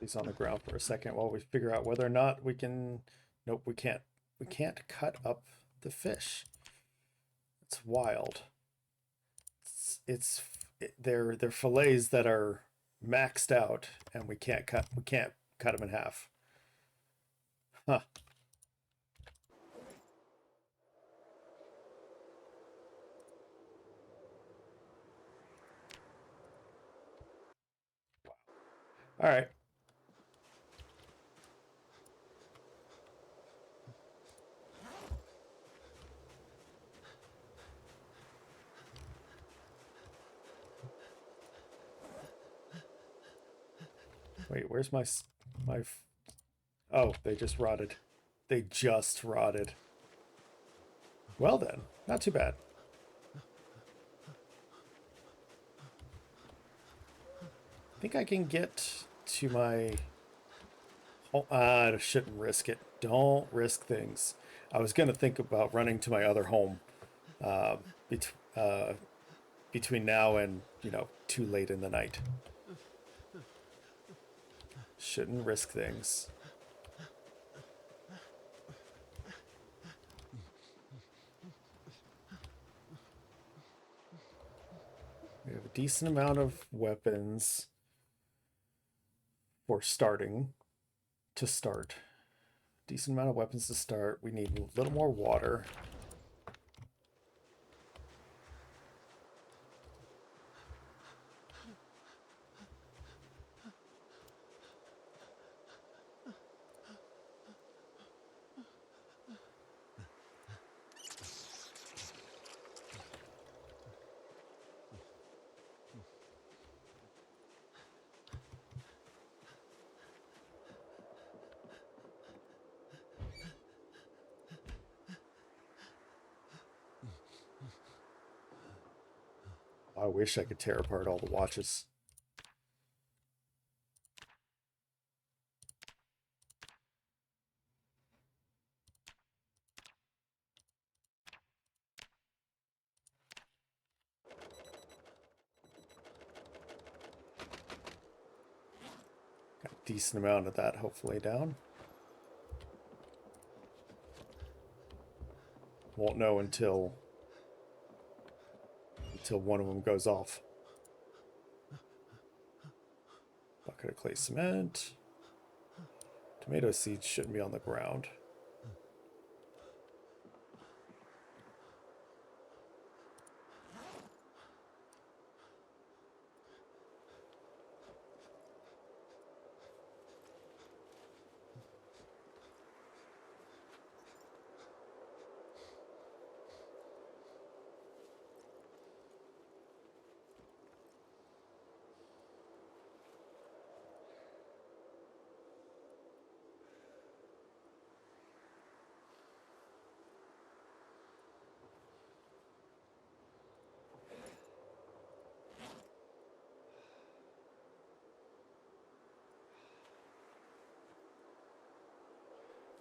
These on the ground for a second while we figure out whether or not we can. Nope, we can't. We can't cut up the fish. It's wild. They're fillets that are maxed out, and we can't cut them in half. Huh. All right. Wait, where's my? Oh, they just rotted. They just rotted. Well then, not too bad. I think I can get to my. Oh, I shouldn't risk it. Don't risk things. I was gonna think about running to my other home, uh, bet between now and, you know, too late in the night. Shouldn't risk things. We have a decent amount of weapons for starting. To start. Decent amount of weapons to start. We need a little more water. I wish I could tear apart all the watches. Got a decent amount of that hopefully down. Won't know until one of them goes off. Bucket of clay cement. Tomato seeds shouldn't be on the ground.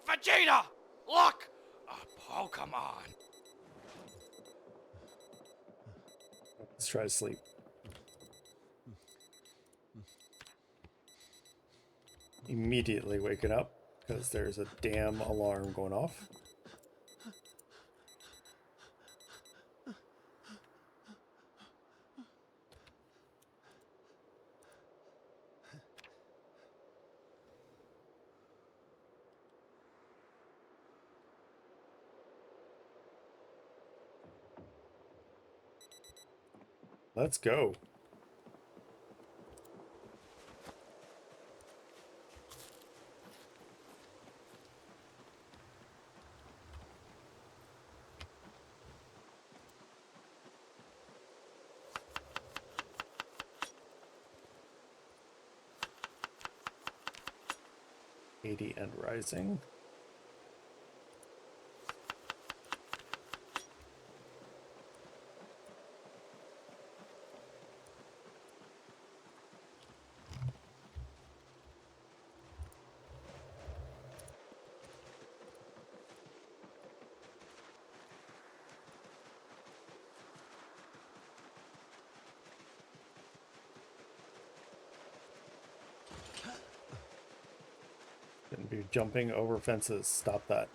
Vegeta! Look! A Pokemon! Let's try to sleep. Immediately waking up because there's a damn alarm going off. Let's go. '80 and rising. Shouldn't be jumping over fences. Stop that.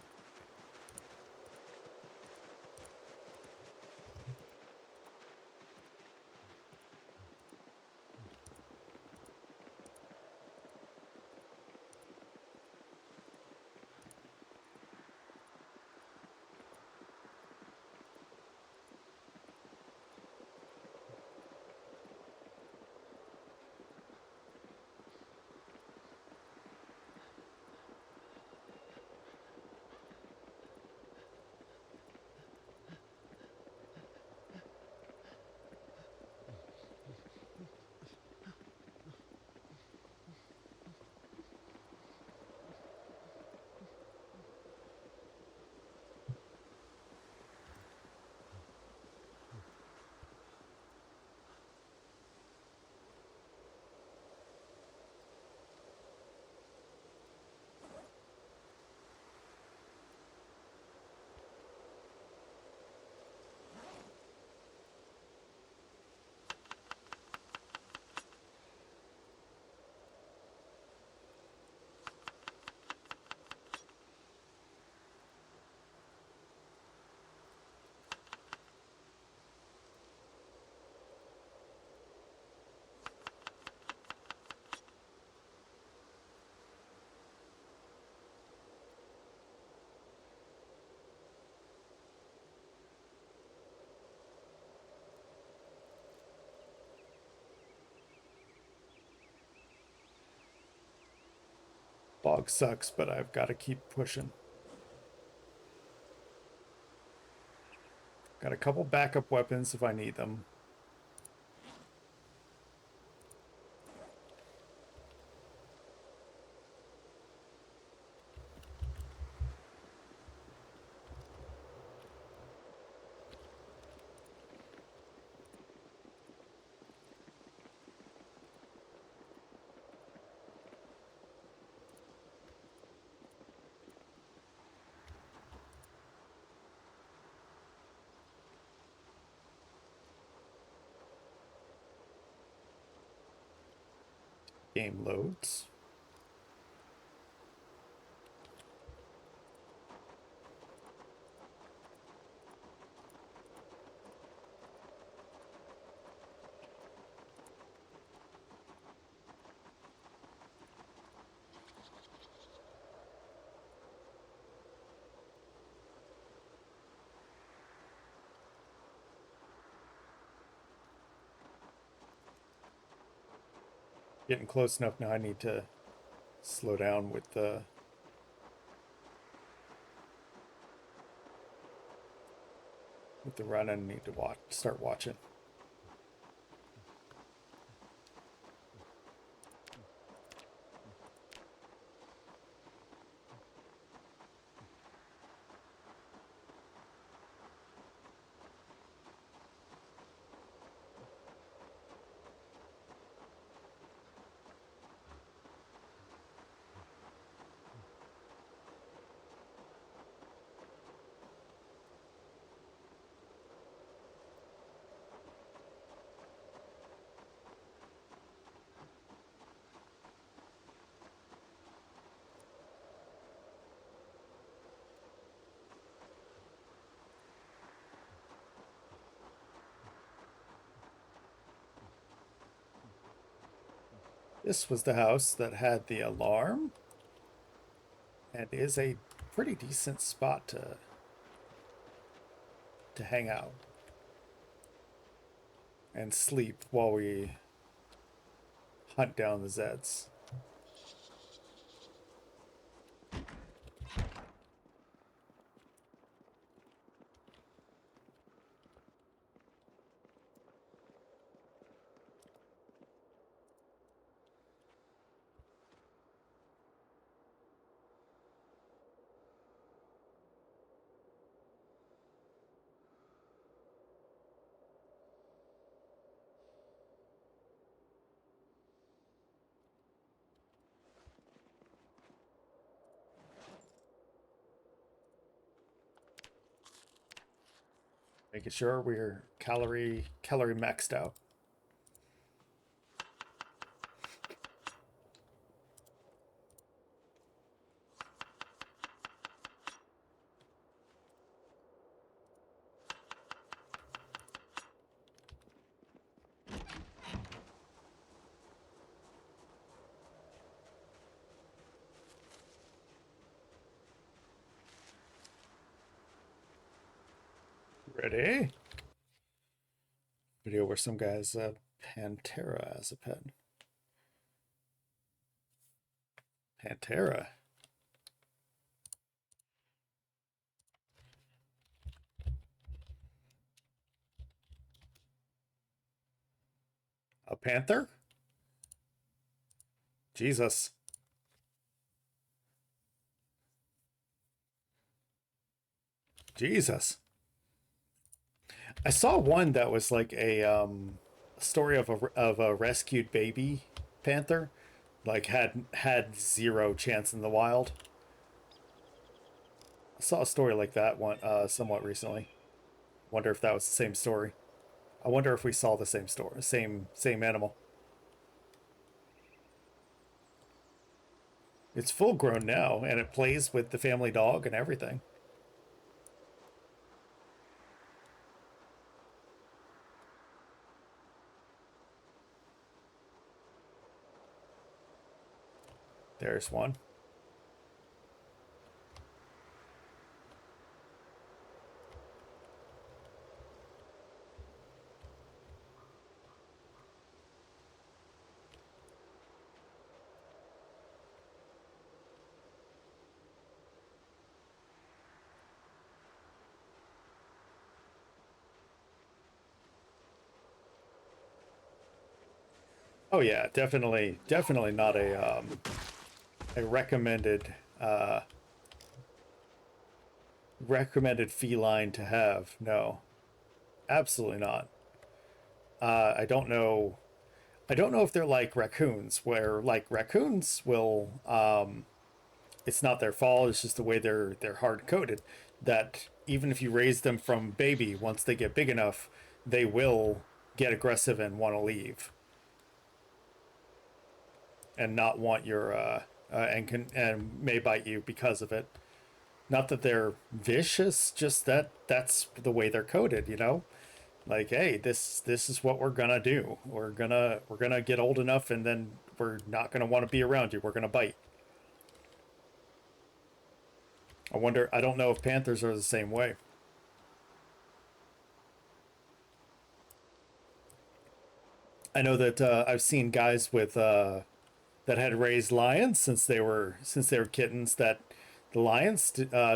Bog sucks, but I've got to keep pushing. Got a couple backup weapons if I need them. Game loads. Getting close enough now. I need to slow down with the run. I need to start watching. This was the house that had the alarm and is a pretty decent spot to hang out and sleep while we hunt down the Zeds. Making sure we're calorie maxed out. Ready? Video where some guy has a Pantera as a pet. Pantera. A panther? Jesus. Jesus. I saw one that was like a story of a rescued baby panther, like had zero chance in the wild. I saw a story like that one somewhat recently. Wonder if that was the same story. I wonder if we saw the same story, same animal. It's full grown now, and it plays with the family dog and everything. There's one. Oh yeah, definitely not a recommended feline to have. No, absolutely not. I don't know. I don't know if they're like raccoons, where like raccoons will it's not their fault, it's just the way they're hard coded, that even if you raise them from baby, once they get big enough, they will get aggressive and want to leave. and not want your and may bite you because of it. Not that they're vicious, just that's the way they're coded, you know? Like, hey, this is what we're gonna do. We're gonna get old enough and then we're not gonna want to be around you. We're gonna bite. I don't know if panthers are the same way. I know that I've seen guys with that had raised lions since they were kittens. That the lions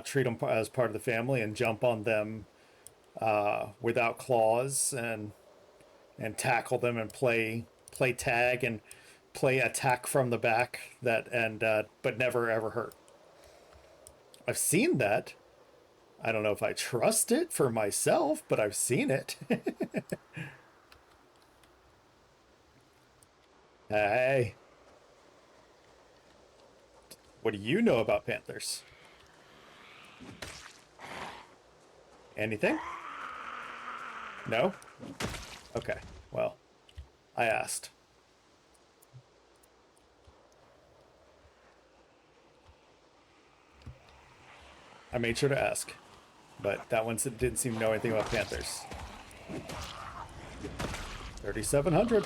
treat them as part of the family and jump on them without claws and tackle them and play tag and play attack from the back but never ever hurt. I've seen that. I don't know if I trust it for myself, but I've seen it. Hey, what do you know about panthers? Anything? No? Okay, well, I asked. I made sure to ask, but that one didn't seem to know anything about panthers. 3,700.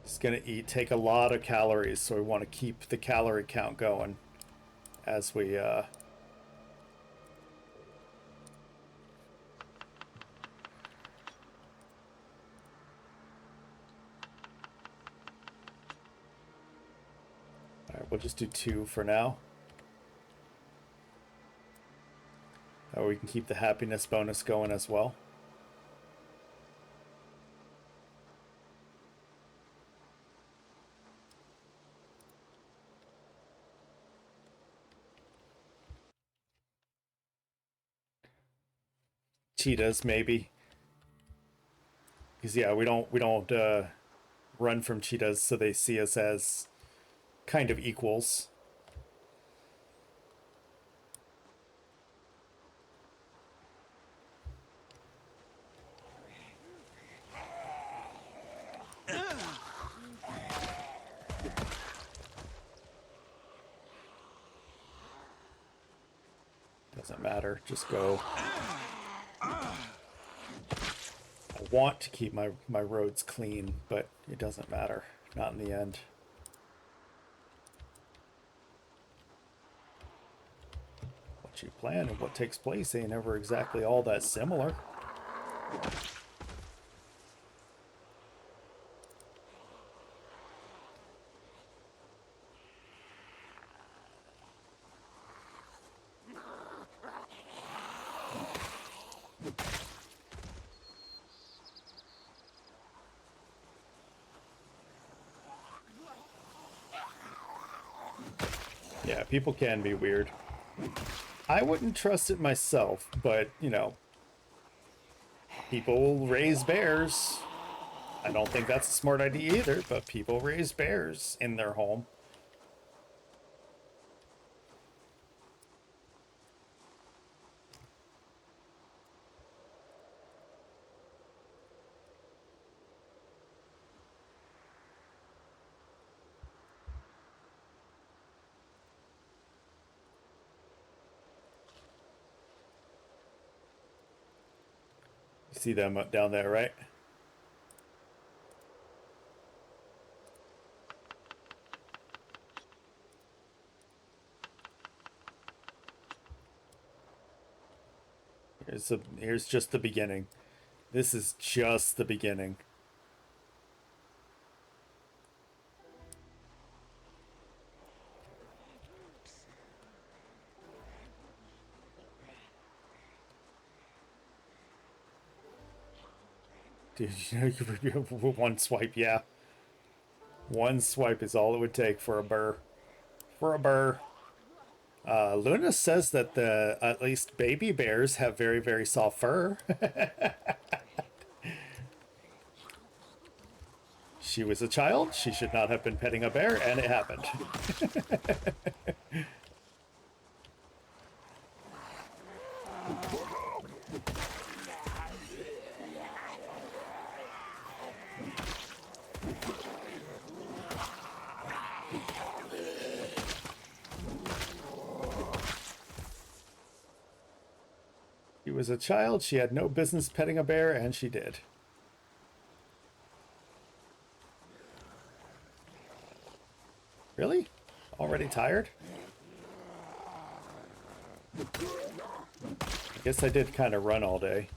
It's gonna take a lot of calories, so we want to keep the calorie count going as we Alright, we'll just do 2 for now. Or we can keep the happiness bonus going as well. Cheetahs, maybe. Because yeah, we don't run from cheetahs, so they see us as kind of equals. Doesn't matter, just go. I want to keep my roads clean, but it doesn't matter. Not in the end. What you plan and what takes place ain't ever exactly all that similar. Yeah, people can be weird. I wouldn't trust it myself, but, you know, people raise bears. I don't think that's a smart idea either, but people raise bears in their home. You see them up down there, right? Here's just the beginning. This is just the beginning. Dude, you know, one swipe, yeah. One swipe is all it would take for a burr. For a burr. Luna says that at least baby bears have very, very soft fur. She was a child. She should not have been petting a bear, and it happened. She was a child. She had no business petting a bear, and she did. Really? Already tired? I guess I did kind of run all day.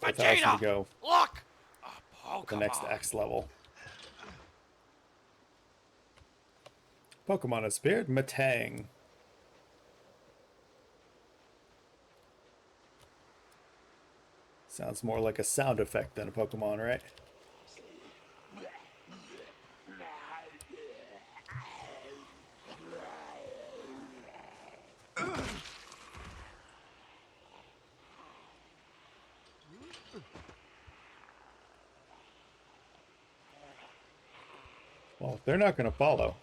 It's awesome Vegeta! to go Look! A to the next Pokemon. X level. Pokemon has appeared. Matang. Sounds more like a sound effect than a Pokemon, right? Well, they're not going to follow.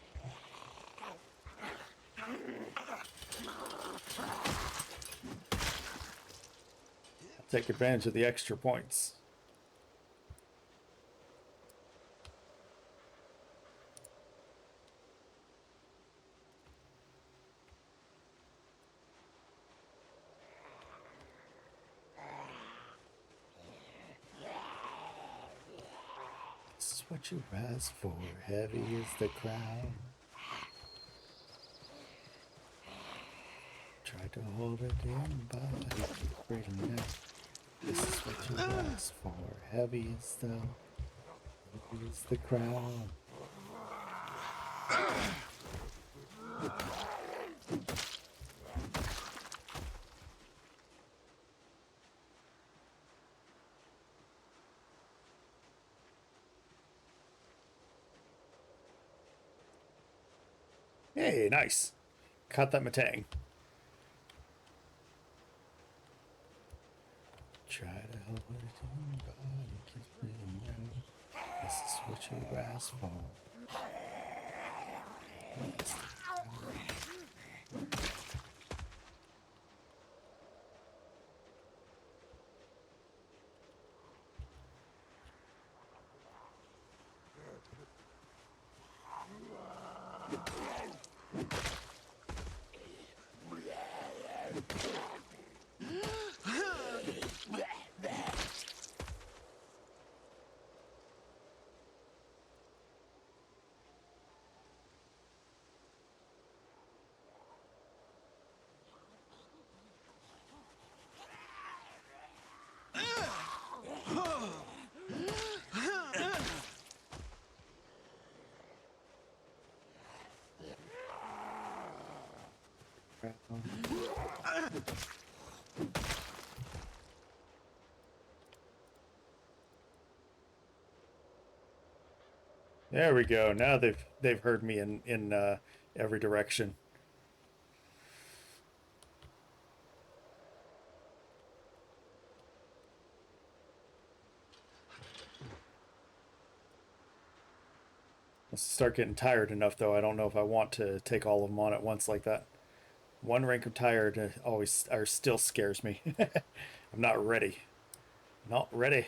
I'll take advantage of the extra points. This is what you asked for. Heavy is the crown. Tried to hold it in, but I keep breathing out. This is what you asked for. Heavy is the crown. Hey, nice. Caught that Matang. Try to hold it in, but it keeps breathing out. This is what you asked for. There we go. Now they've heard me in every direction. I'll start getting tired enough though. I don't know if I want to take all of them on at once like that. One rank of tired always or still scares me. I'm not ready. Not ready.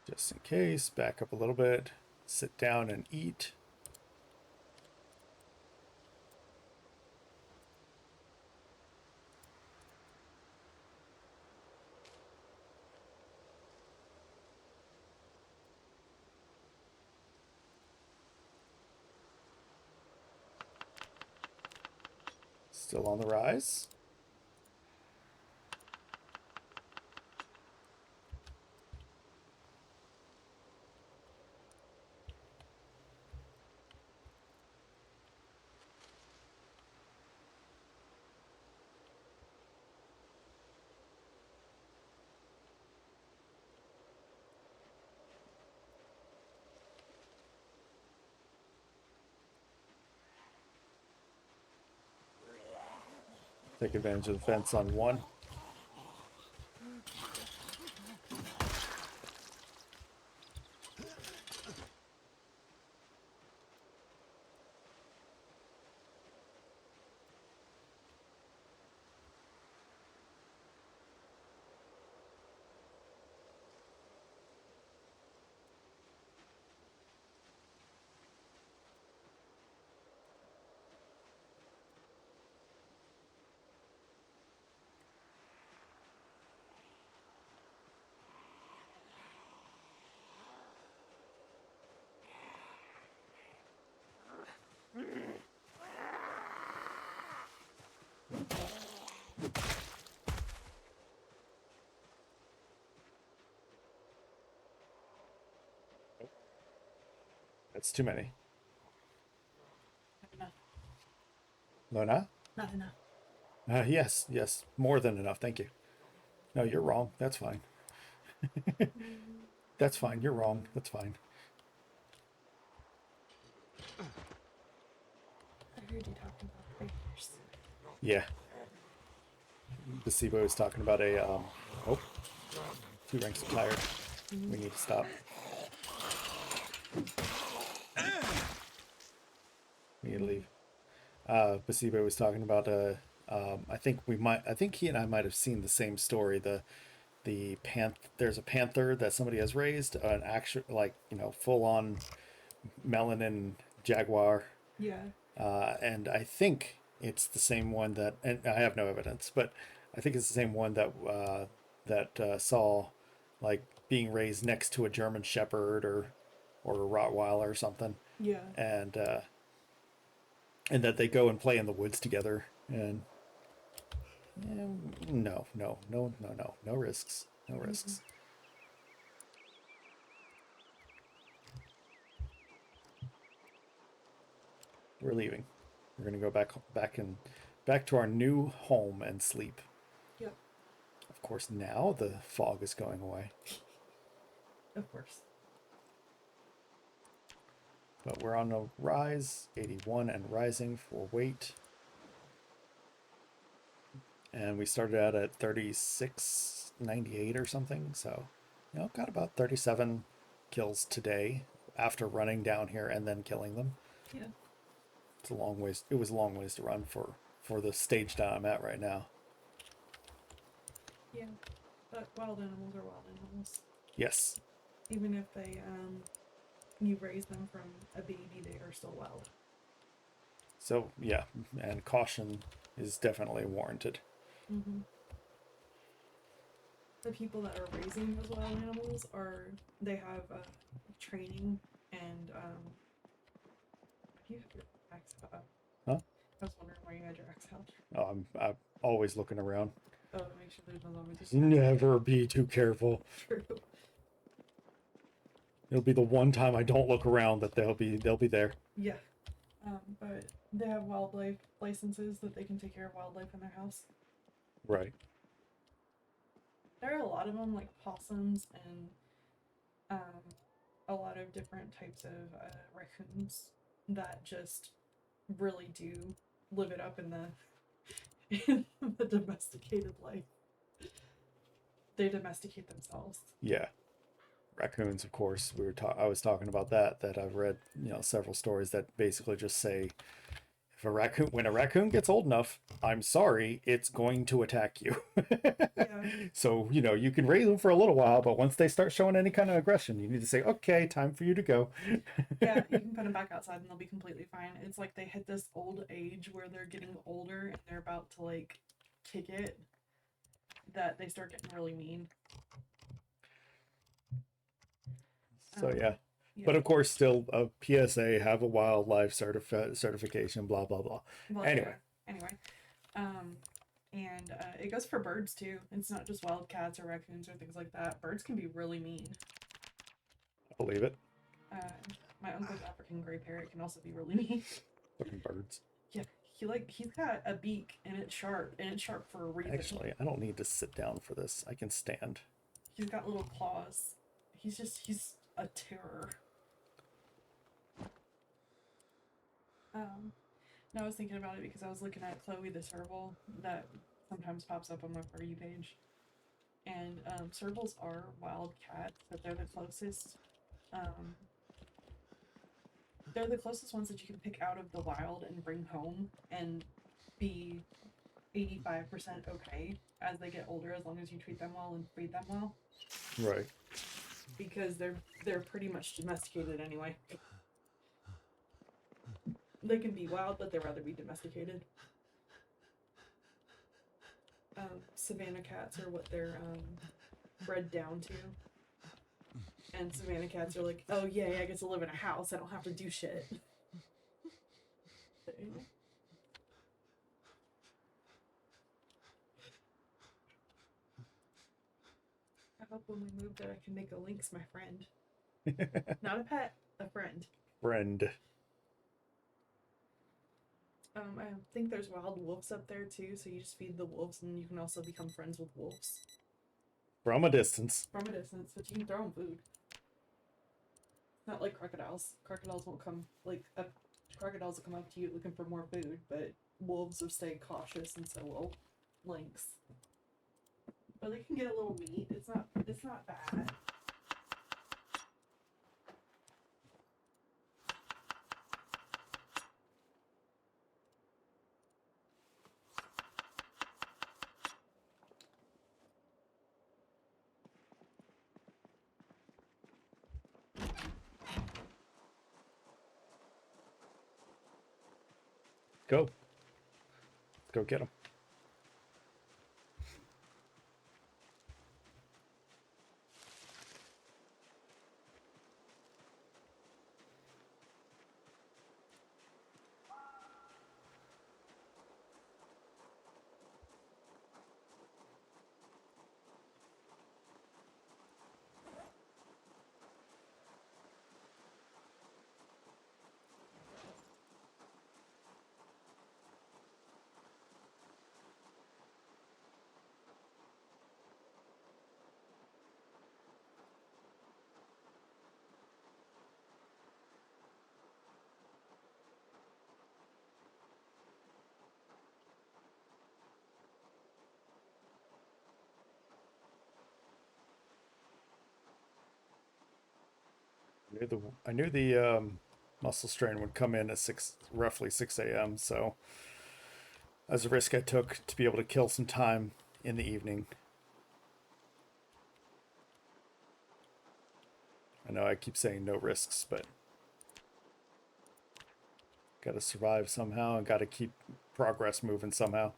Just in case, back up a little bit, sit down and eat. Still on the rise. Take advantage of the fence on one. That's too many. Not enough. Lona? Not enough. Yes, yes, more than enough. Thank you. No, you're wrong. That's fine. That's fine. You're wrong. That's fine. I heard you talking about bears. Yeah. Placebo is talking about a oh, 2 ranks of tired. We need to stop. We need to leave. Placebo was talking about I think he and I might have seen the same story. There's a panther that somebody has raised, an actual, like, full on melanin jaguar. Yeah. And I think it's the same one that, and I have no evidence, but I think it's the same one that saw, like, being raised next to a German Shepherd or a Rottweiler or something, Yeah. and that they go and play in the woods together, and no risks, no risks. We're leaving. We're gonna go back to our new home and sleep. Yep. Of course, now the fog is going away. Of course. But we're on a rise, 81 and rising for weight. And we started out at 3698 or something, so got about 37 kills today after running down here and then killing them. Yeah. It's a long ways. It was a long ways to run for the stage that I'm at right now. Yeah. But wild animals are wild animals. Yes. Even if they you raise them from a baby, they are still wild. So yeah, and caution is definitely warranted. Mm-hmm. The people that are raising those wild animals they have training and you have your axe out. Huh? I was wondering why you had your axe out. Oh, I'm always looking around. Oh, make sure there's no zombies. Never be too careful. True. It'll be the one time I don't look around that they'll be there. Yeah. But they have wildlife licenses that they can take care of wildlife in their house. Right. There are a lot of them, like possums and a lot of different types of raccoons that just really do live it up in the domesticated life. They domesticate themselves. Yeah. Raccoons, of course, I was talking about that I've read, several stories that basically just say if when a raccoon gets old enough, I'm sorry, it's going to attack you. Yeah. So, you can raise them for a little while, but once they start showing any kind of aggression, you need to say, okay, time for you to go. Yeah, you can put them back outside and they'll be completely fine. It's like they hit this old age where they're getting older and they're about to like kick it, that they start getting really mean. So, yeah. Yeah. But of course, still a PSA, have a wildlife certification, blah, blah, blah. Well, Anyway. yeah. Anyway. And it goes for birds too. It's not just wild cats or raccoons or things like that. Birds can be really mean. I believe it. My uncle's African gray parrot can also be really mean. Fucking birds. Yeah, he's got a beak and it's sharp for a reason. Actually, I don't need to sit down for this. I can stand. He's got little claws. He's a terror. Now I was thinking about it because I was looking at Chloe the serval that sometimes pops up on my For You page. And servals are wild cats, but they're the closest. They're the closest ones that you can pick out of the wild and bring home and be 85% okay as they get older, as long as you treat them well and feed them well. Right. Because they're pretty much domesticated anyway. They can be wild, but they'd rather be domesticated. Savannah cats are what they're bred down to. And Savannah cats are like, oh yay, I get to live in a house, I don't have to do shit. I hope when we move that I can make a lynx my friend. Not a pet, a friend. Friend. I think there's wild wolves up there too, so you just feed the wolves and you can also become friends with wolves. From a distance. From a distance, but you can throw them food. Not like crocodiles. Crocodiles won't come, crocodiles will come up to you looking for more food, but wolves will stay cautious and so will lynx. But they can get a little meat. It's not bad. Go. Let's go get them. I knew the muscle strain would come in at roughly 6 a.m. So as a risk I took to be able to kill some time in the evening. I know I keep saying no risks, but gotta survive somehow and gotta keep progress moving somehow.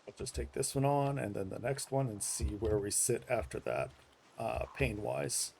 I'll just take this one on and then the next one and see where we sit after that, pain-wise.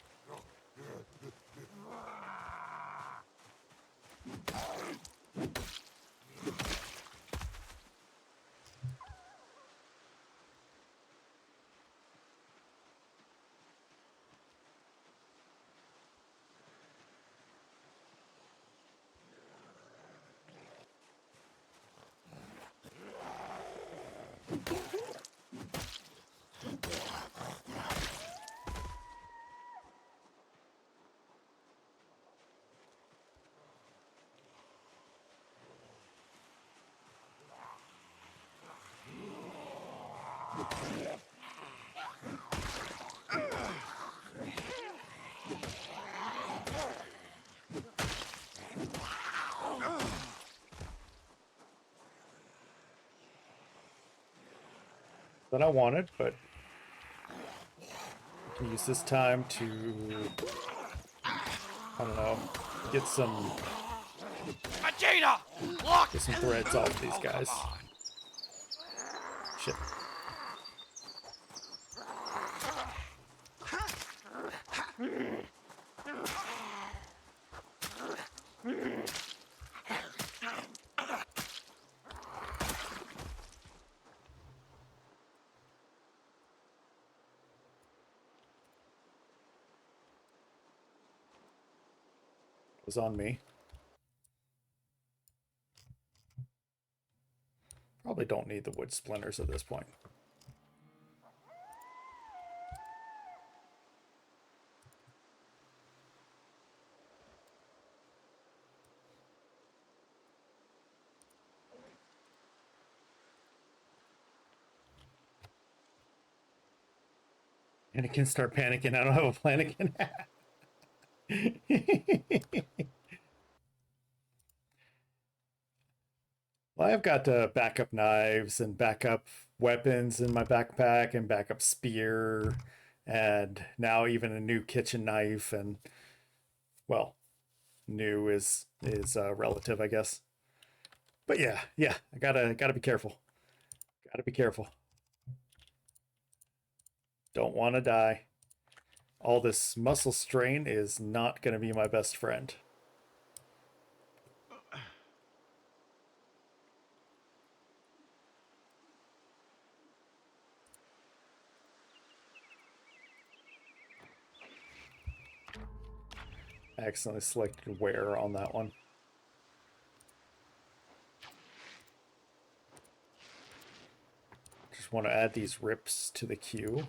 That I wanted, but I can use this time to, I don't know, get some Vegeta! Look! threads off these Oh, guys. come on. Shit. It was on me. Probably don't need the wood splinters at this point. And it can start panicking. I don't have a plan again. Well, I've got backup knives and backup weapons in my backpack and backup spear, and now even a new kitchen knife. And well, new is relative, I guess. But yeah, I gotta be careful. Gotta be careful. Don't want to die. All this muscle strain is not going to be my best friend. I accidentally selected wear on that one. Just want to add these rips to the queue.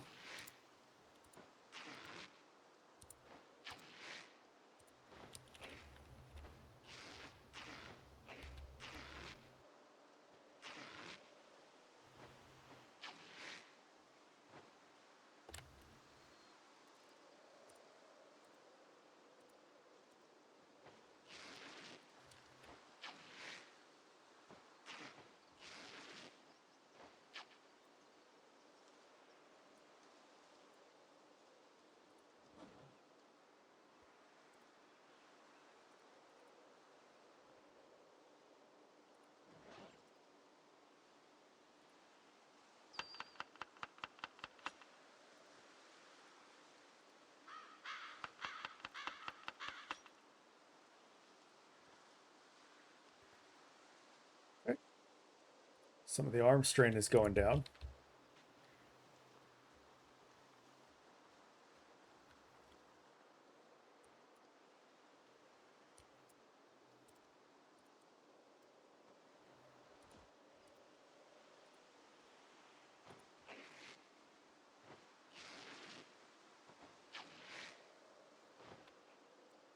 Okay. Some of the arm strain is going down.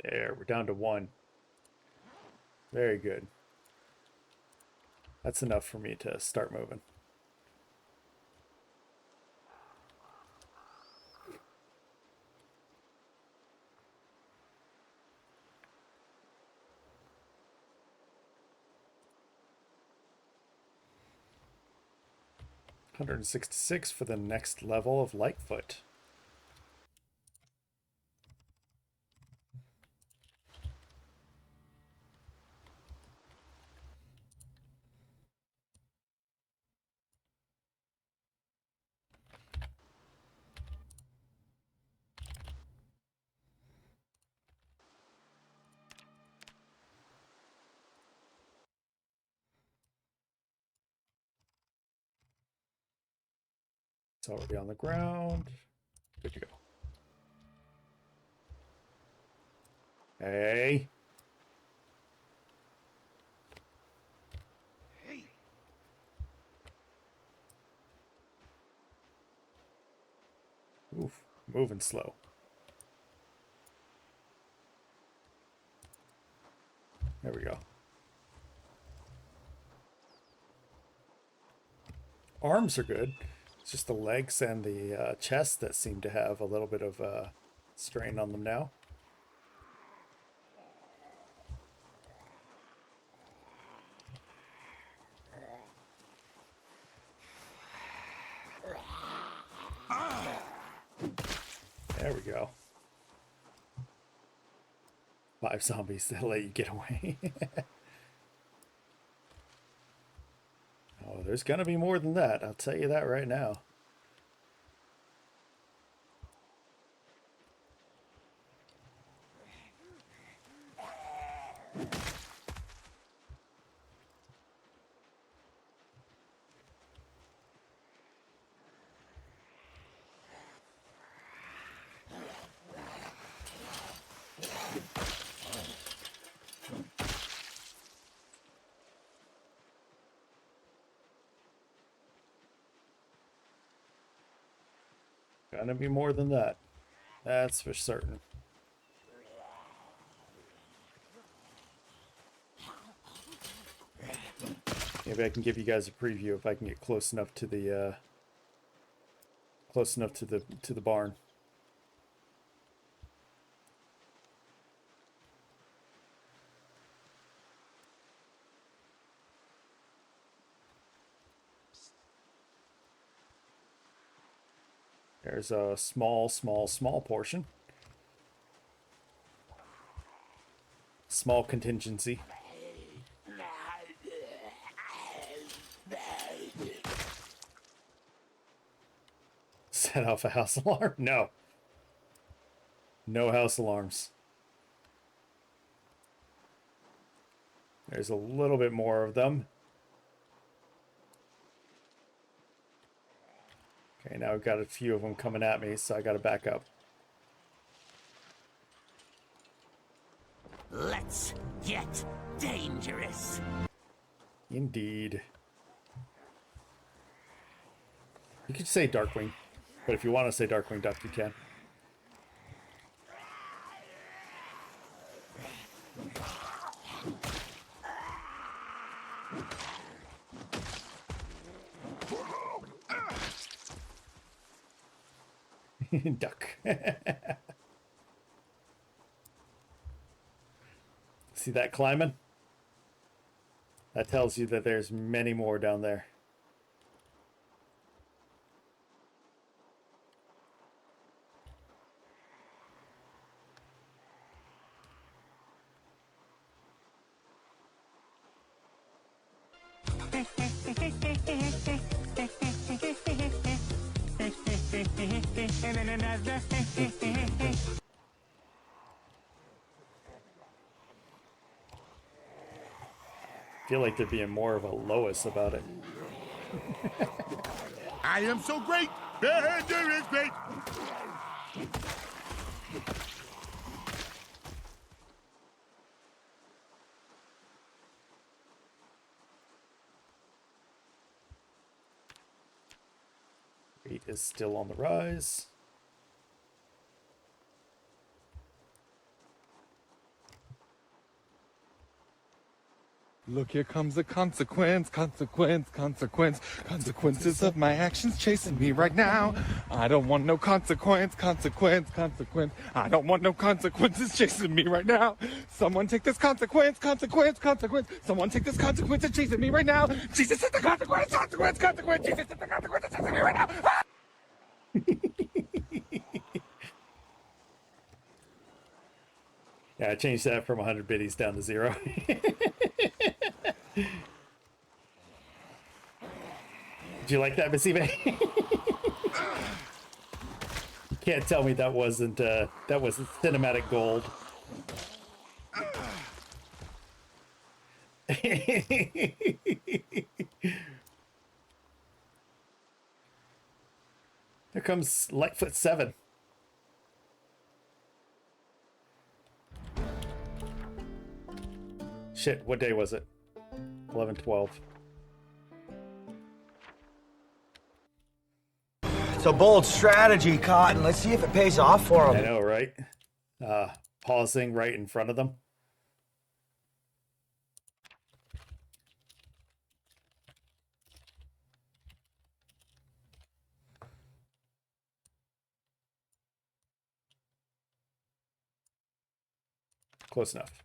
There, we're down to 1. Very good. That's enough for me to start moving. $166 for the next level of Lightfoot. It's already on the ground. Good to go. Hey. Oof, moving slow. There we go. Arms are good. It's just the legs and the chest that seem to have a little bit of strain on them now. There we go. 5 zombies that let you get away. Oh, there's gonna be more than that. I'll tell you that right now. Gonna be more than that. That's for certain. Maybe I can give you guys a preview if I can get close enough to the barn. There's a small portion. Small contingency. Set off a house alarm? No. No house alarms. There's a little bit more of them. Okay, now we've got a few of them coming at me, so I gotta back up. Let's get dangerous. Indeed. You could say Darkwing, but if you want to say Darkwing Duck, you can. Duck. See that climbing? That tells you that there's many more down there. I feel like there being more of a Lois about it. I am so great. Bender is great. Rate is still on the rise. Look, here comes the consequence, consequences of my actions chasing me right now. I don't want no consequence. I don't want no consequences chasing me right now. Someone take this consequence. Someone take this consequence and chasing me right now. Jesus is the consequence. Jesus is the consequence chasing me right now. Ah! Yeah, I changed that from 100 biddies down to 0. Did you like that, Missy Bay? You can't tell me that wasn't cinematic gold. Here comes Lightfoot 7. Shit, what day was it? 11/12. It's a bold strategy, Cotton. Let's see if it pays off for I him. know, right? Pausing right in front of them. Close enough.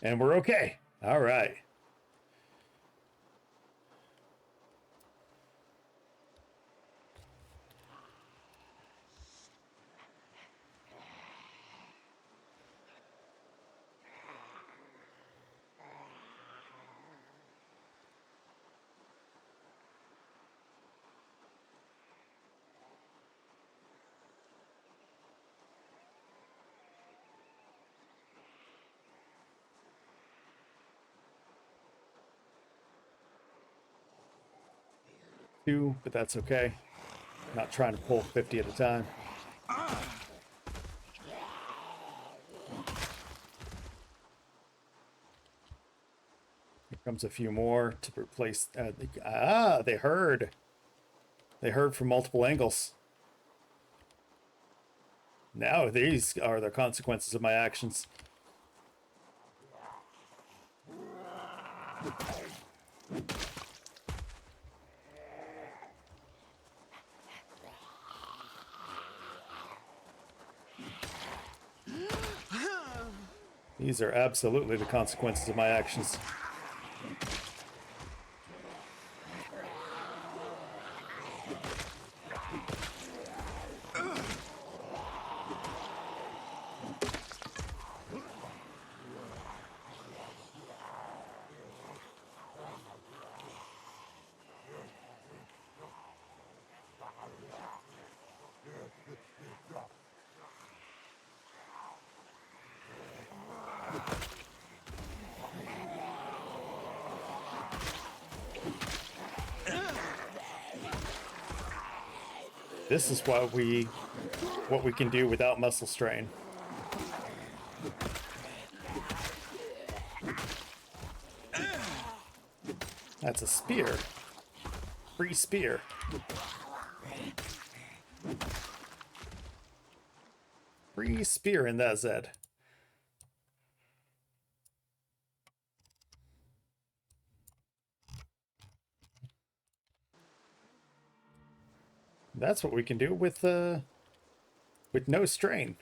And we're okay. All right. Two, but that's okay. Not trying to pull 50 at a time. Here comes a few more to replace. They heard. They heard from multiple angles. Now these are the consequences of my actions. These are absolutely the consequences of my actions. This is what we can do without muscle strain. That's a spear. Free spear. Free spear in that Zed. That's what we can do with no strain.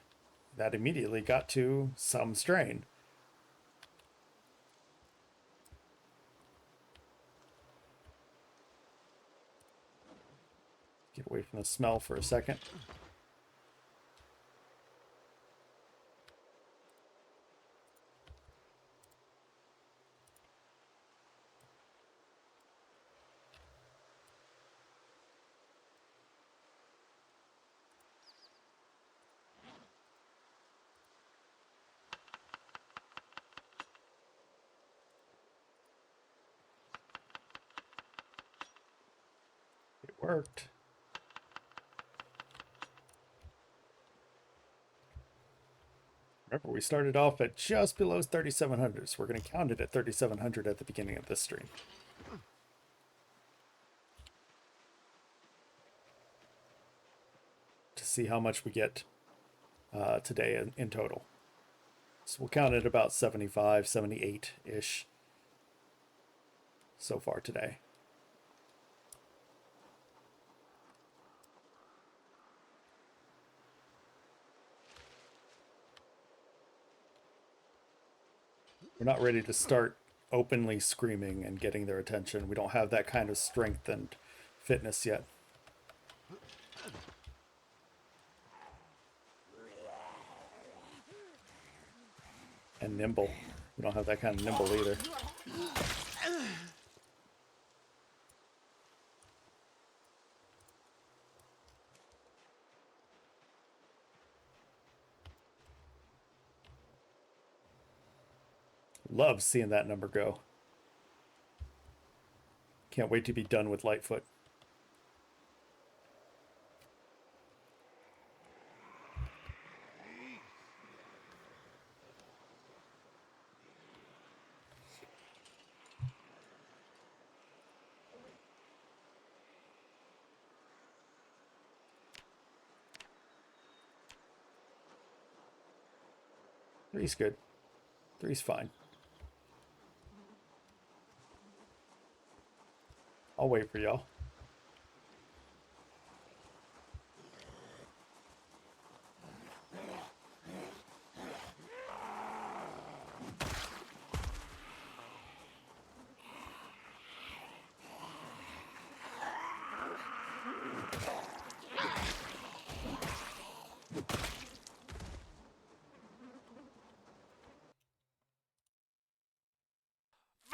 That immediately got to some strain. Get away from the smell for a second. It worked. Remember, we started off at just below 3,700, so we're going to count it at 3,700 at the beginning of this stream. To see how much we get today in total. So we'll count it about 75, 78-ish so far today. We're not ready to start openly screaming and getting their attention. We don't have that kind of strength and fitness yet. And nimble. We don't have that kind of nimble either. Love seeing that number go. Can't wait to be done with Lightfoot. Three's good. Three's fine. I'll wait for y'all.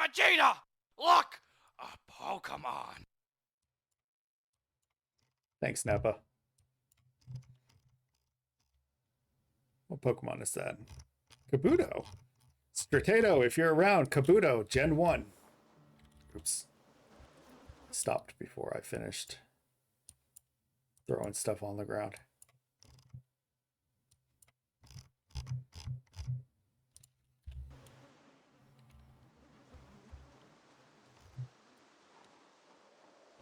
Vegeta! Look! A Pokemon! Thanks, Nappa. What Pokemon is that? Kabuto. Stratedo, if you're around, Kabuto, Gen 1. Oops. Stopped before I finished throwing stuff on the ground.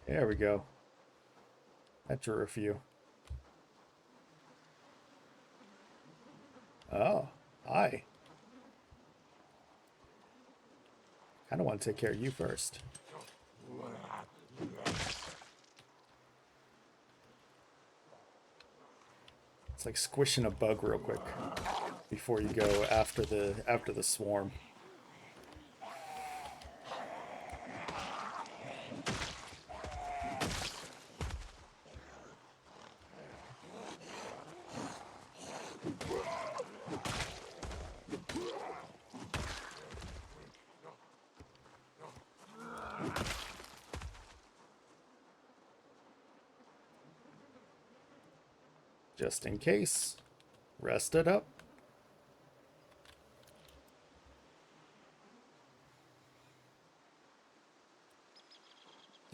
There we go. That drew a few. Oh, hi. Kind of want to take care of you first. It's like squishing a bug real quick before you go after the swarm. Just in case. Rest it up.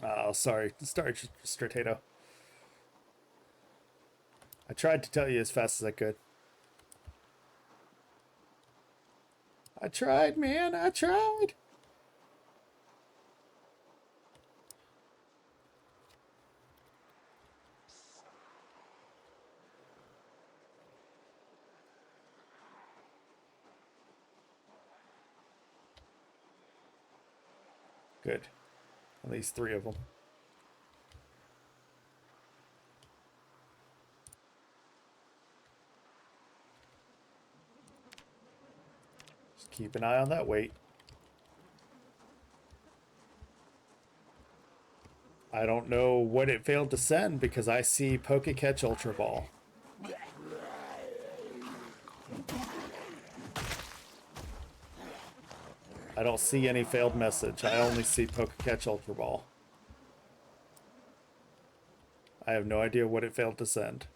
Oh, sorry. Sorry, Stratedo. I tried to tell you as fast as I could. I tried, man. I tried. Good. At least 3 of them. Just keep an eye on that weight. I don't know what it failed to send because I see Pokecatch Ultra Ball. I don't see any failed message. I only see Pokecatch Ultra Ball. I have no idea what it failed to send.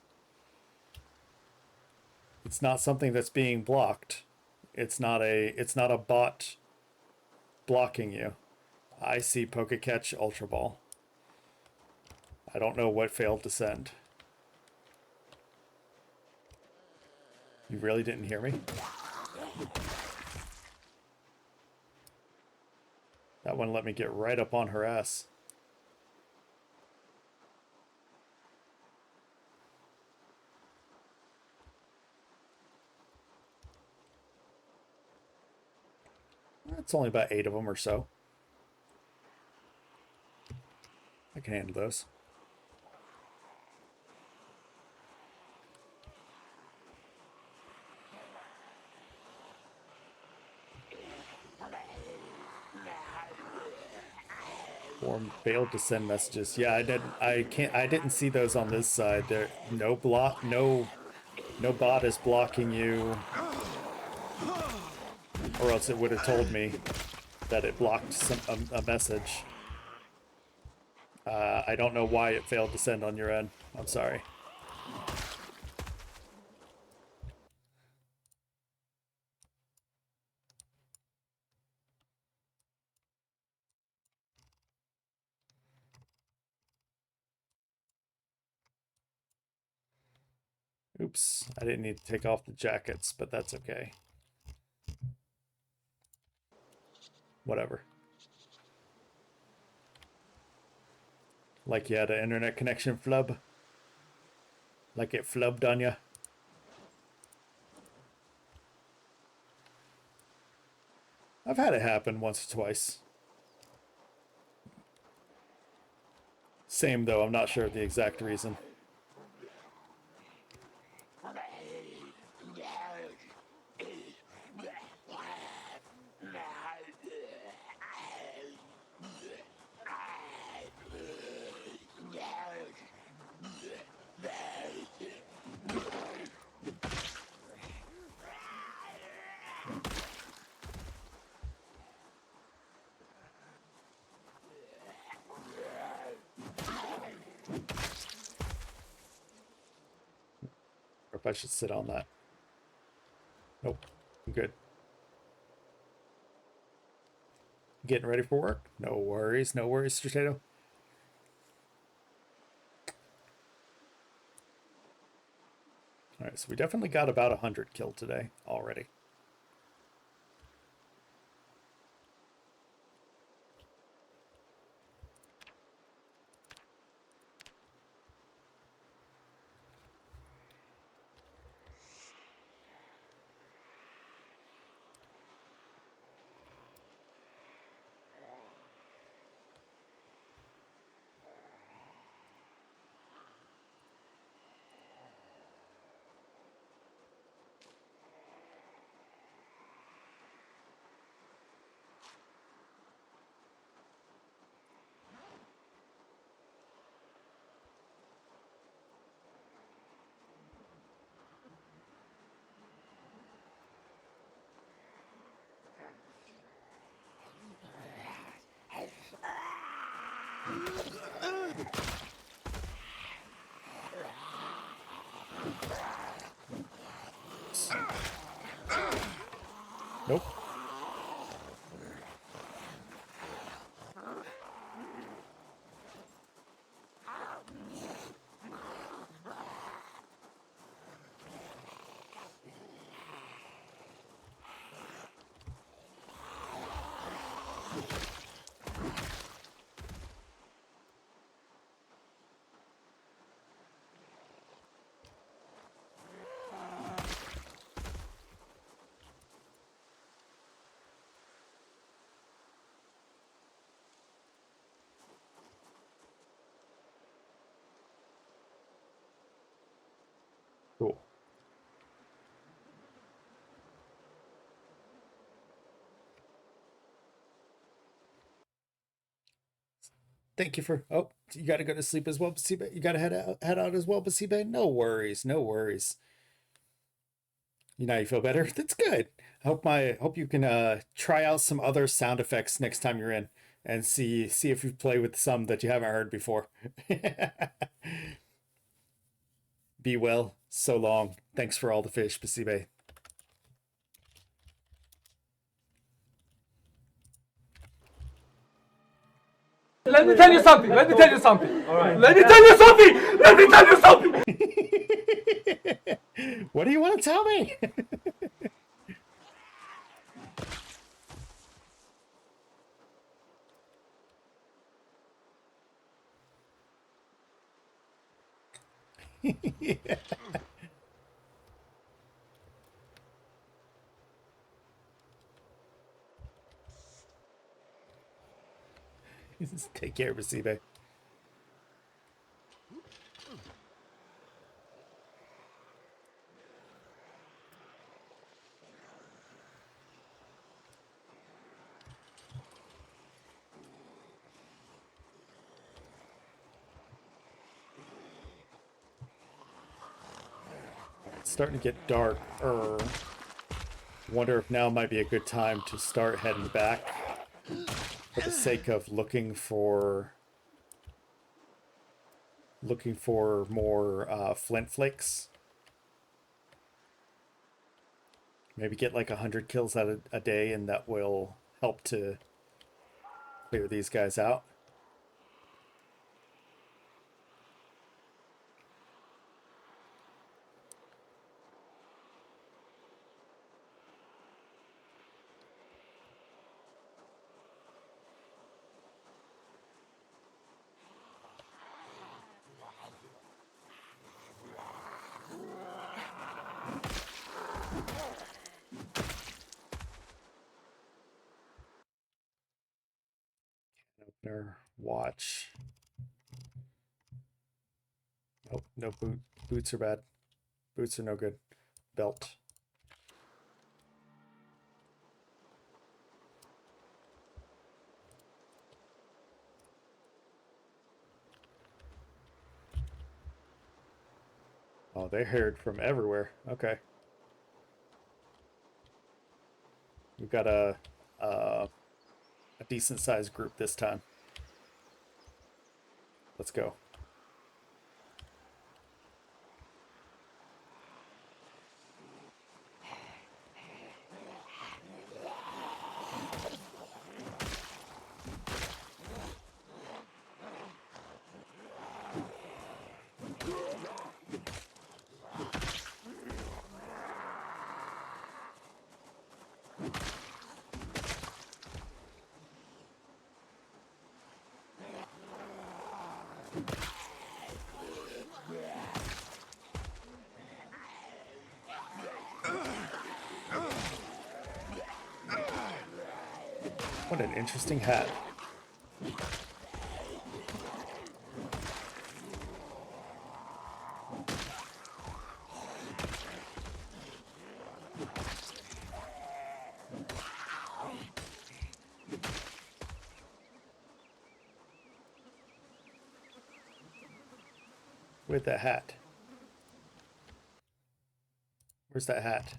It's not something that's being blocked. It's not a bot blocking you. I see Pokecatch Ultra Ball. I don't know what failed to send. You really didn't hear me? That one let me get right up on her ass. It's only about 8 of them or so. I can handle those. Or failed to send messages. Yeah, I didn't see those on this side. There no bot is blocking you. Or else it would have told me that it blocked a message. I don't know why it failed to send on your end. I'm sorry. Oops, I didn't need to take off the jackets, but that's okay. Whatever. Like you had an internet connection flub? Like it flubbed on you? I've had it happen once or twice. Same though, I'm not sure of the exact reason. Or if I should sit on that. Nope, I'm good. Getting ready for work? No worries, Potato. Alright, so we definitely got about 100 killed today already. Nope. Cool. Thank you for. Oh, you got to go to sleep as well, Basibe. You got to head out as well, Basibe. No worries, no worries. You know, you feel better. That's good. Hope you can try out some other sound effects next time you're in, and see if you play with some that you haven't heard before. Be well. So long. Thanks for all the fish, Basibe. Let me tell you something. Let me tell you something. All right. Let me tell you something. Let me tell you something. What do you want to tell me? Yeah. Take care, Basibe. It's starting to get dark. Wonder if now might be a good time to start heading back for the sake of looking for more flint flakes. Maybe get like 100 kills out a day, and that will help to clear these guys out. Watch. Nope, no boot. Boots are bad. Boots are no good. Belt. Oh, they heard from everywhere. Okay. We've got a decent sized group this time. Let's go. What an interesting hat. Where's that hat? Where's that hat?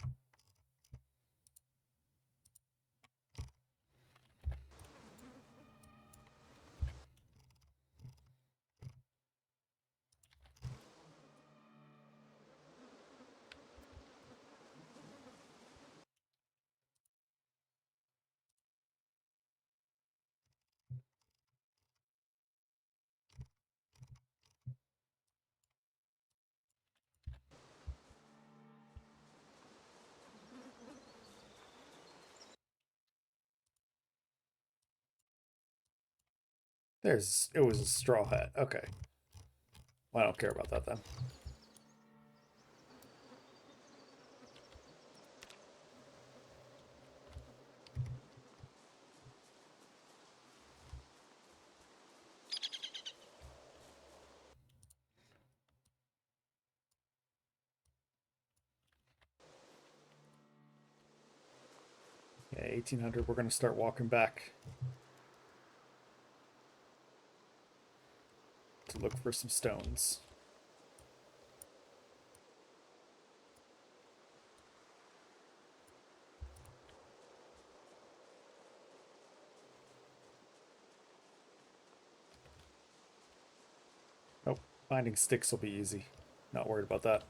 It was a straw hat. Okay. Well, I don't care about that then. Yeah, 1800, we're going to start walking back to look for some stones. Nope, finding sticks will be easy. Not worried about that.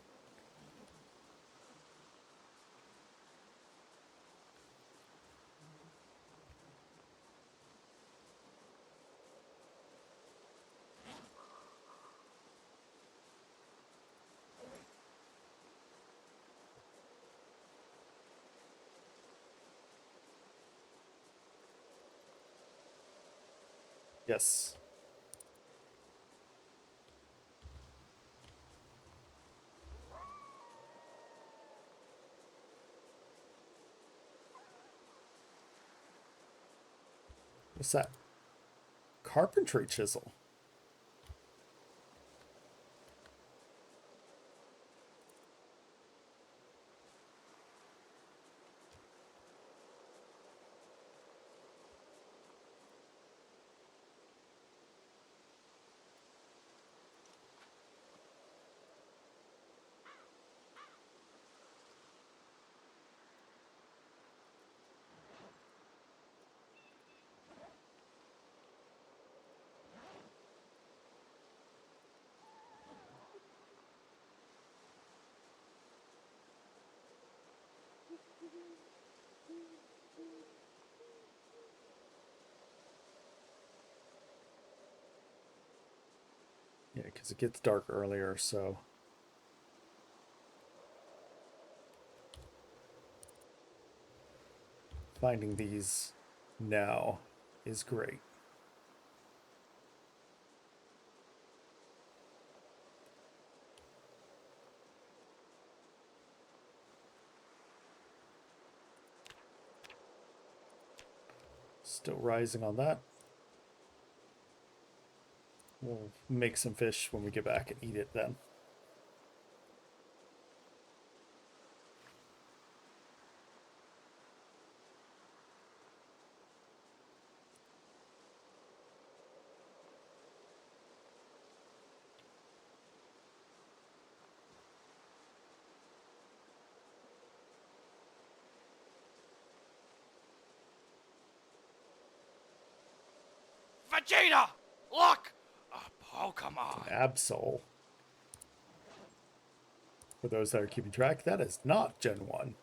Yes. What's that? Carpentry chisel. Yeah, because it gets dark earlier, so... Finding these now is great. Still rising on that. We'll make some fish when we get back and eat it then. Vegeta! Look! A Pokemon! Absol. For those that are keeping track, that is not Gen 1.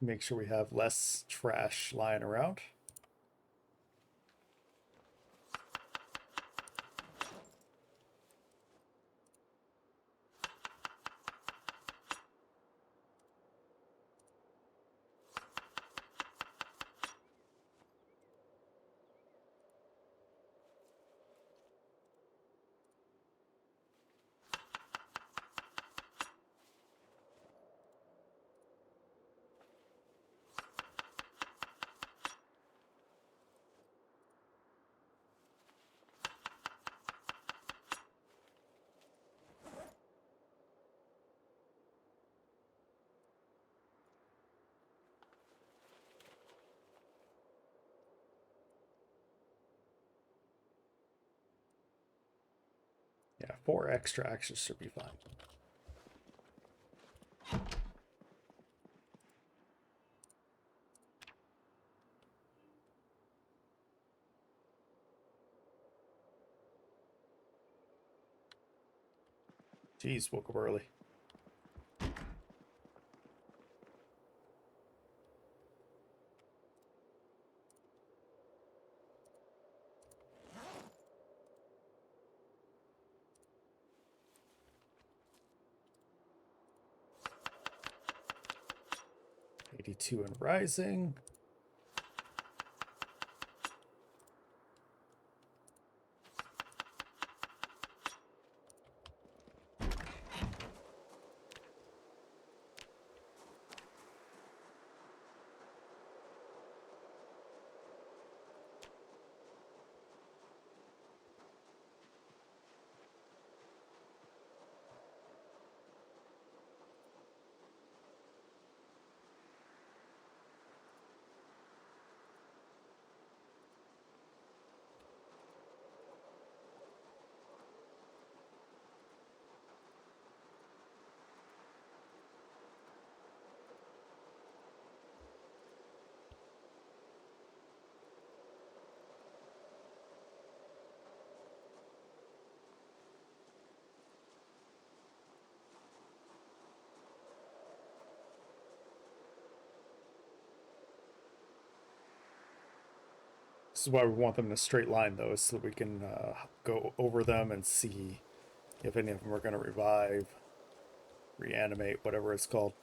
Make sure we have less trash lying around. Yeah, 4 extra axes should be fine. Jeez, woke up early. '82 and rising. This is why we want them in a straight line, though, so that we can go over them and see if any of them are going to revive, reanimate, whatever it's called.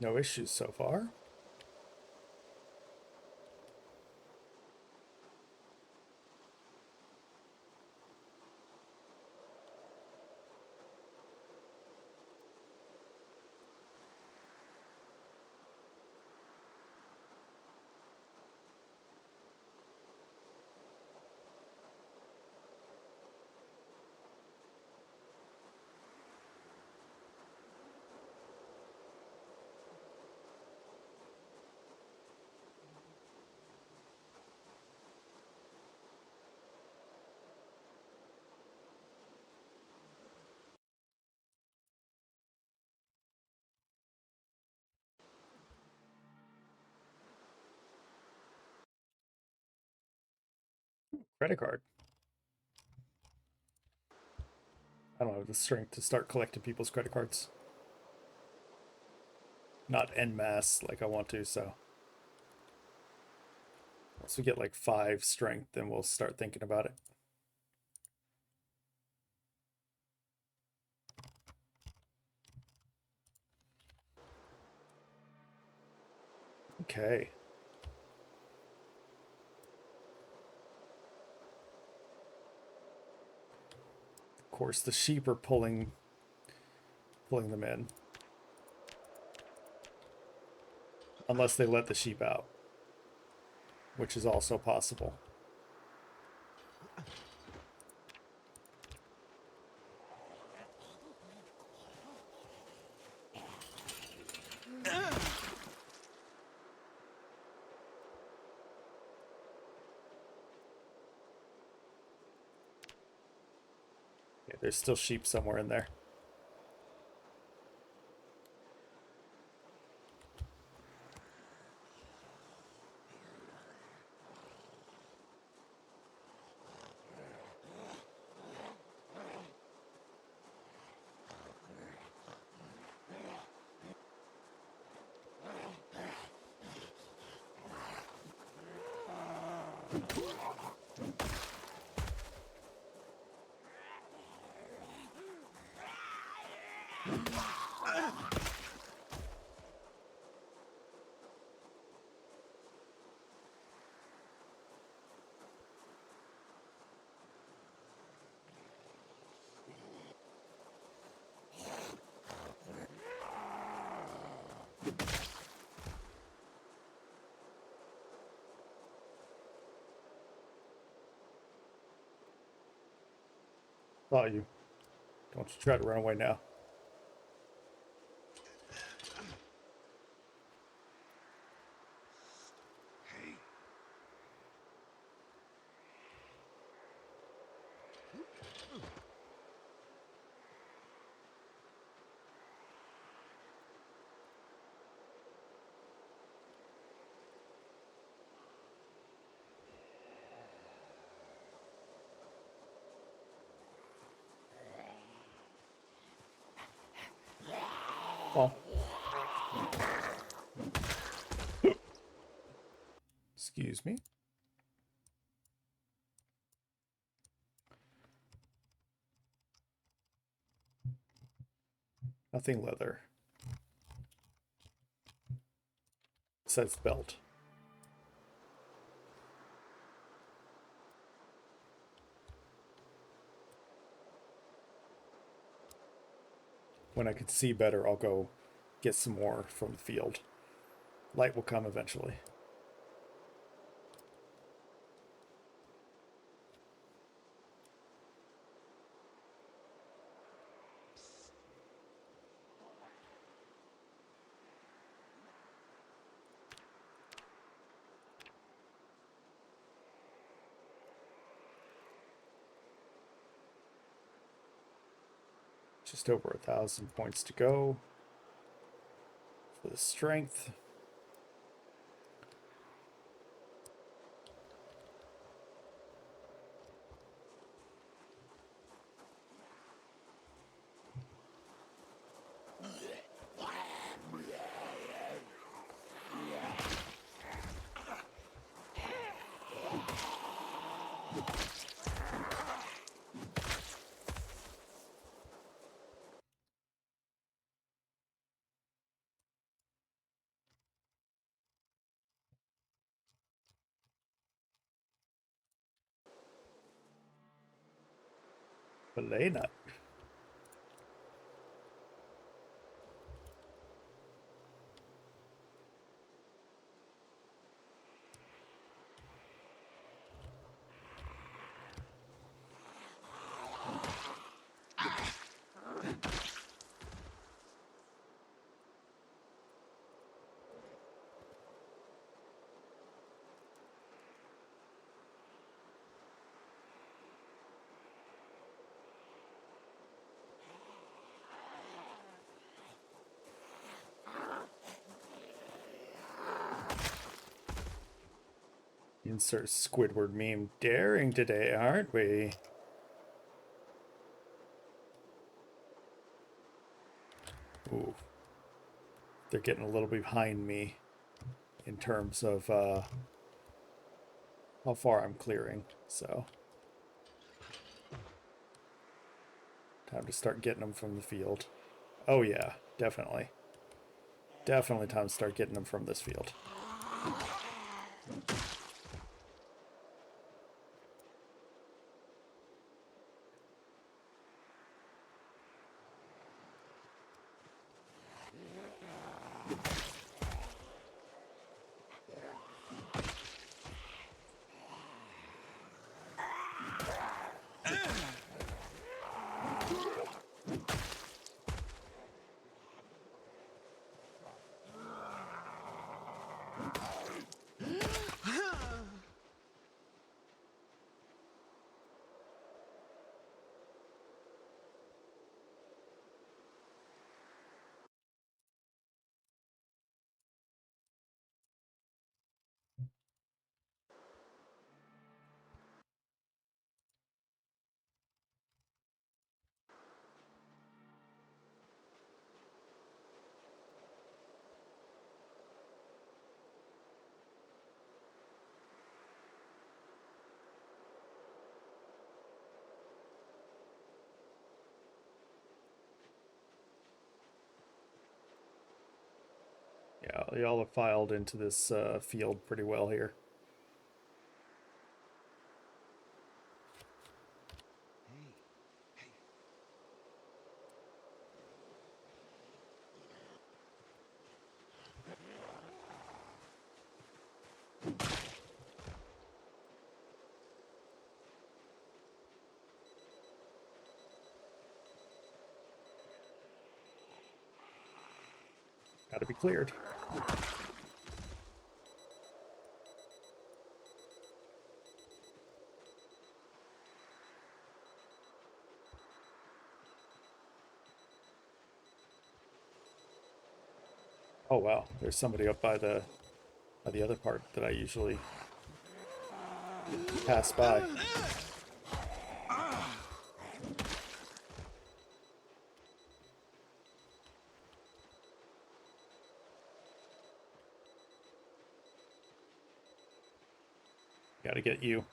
No issues so far. Credit card. I don't have the strength to start collecting people's credit cards. Not en masse like I want to, so. Once we get like 5 strength, then we'll start thinking about it. Okay. Of course, the sheep are pulling them in. Unless they let the sheep out, which is also possible. Okay, there's still sheep somewhere in there. Thought you. Don't you try to run away now. Well. Excuse me. Nothing leather. It says belt. When I can see better, I'll go get some more from the field. Light will come eventually. Just over 1,000 points to go for the strength. Fillet nut. Insert Squidward meme. Daring today, aren't we? Ooh. They're getting a little behind me in terms of how far I'm clearing, so time to start getting them from the field. Oh yeah, definitely. Definitely time to start getting them from this field. Yeah, y'all have filed into this field pretty well here. Gotta be cleared. Oh wow, there's somebody up by the other part that I usually pass by. Gotta get you.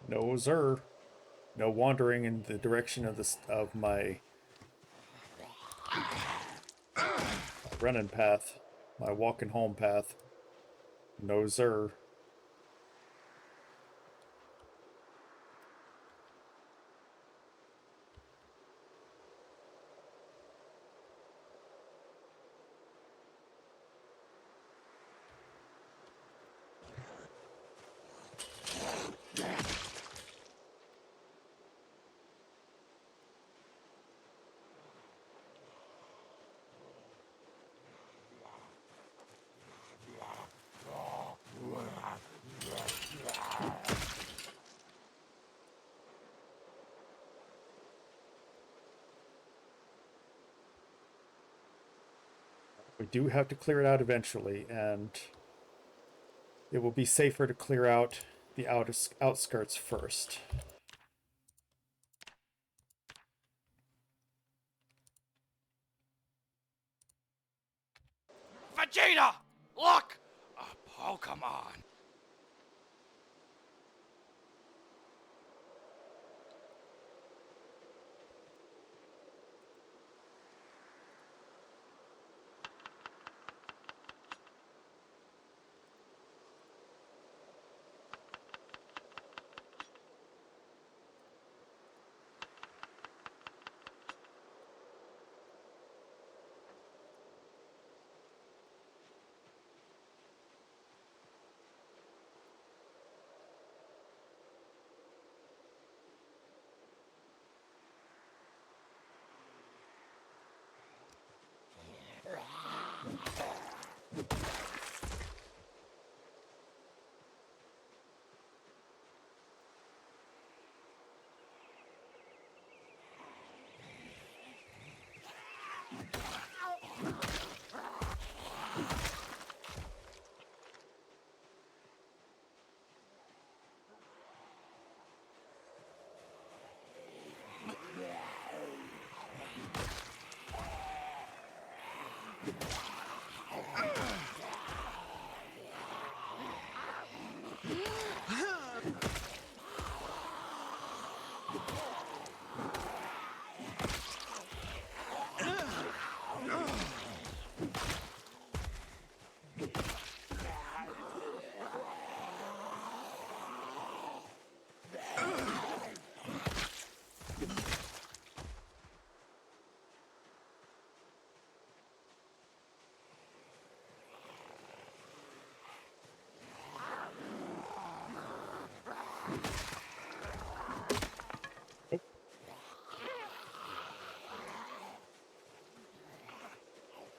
No, sir. No wandering in the direction of my running path, my walking home path. No, sir. We do have to clear it out eventually, and it will be safer to clear out the outskirts first. Vegeta! Look! A Pokemon!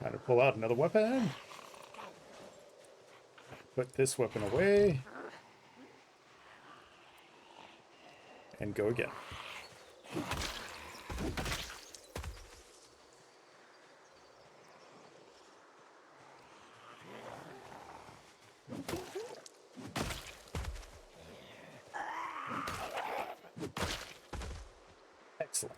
How to pull out another weapon. Put this weapon away. And go again. Excellent.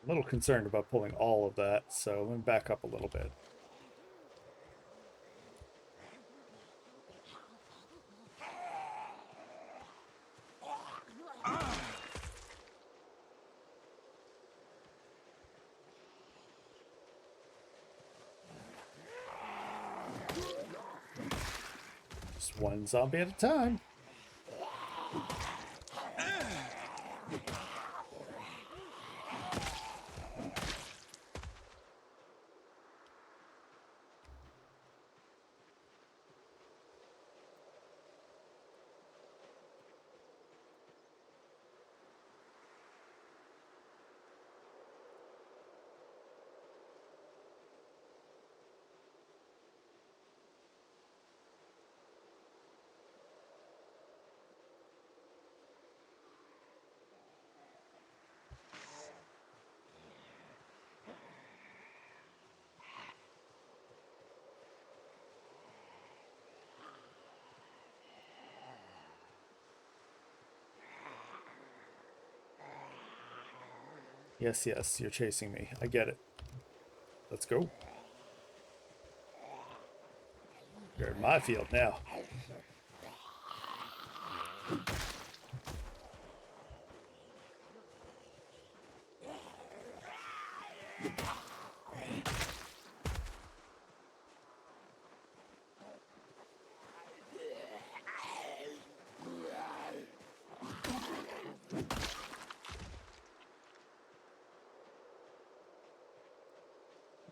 A little concerned about pulling all of that, so let me back up a little bit. Just one zombie at a time. Yes, yes, you're chasing me. I get it. Let's go. You're in my field now.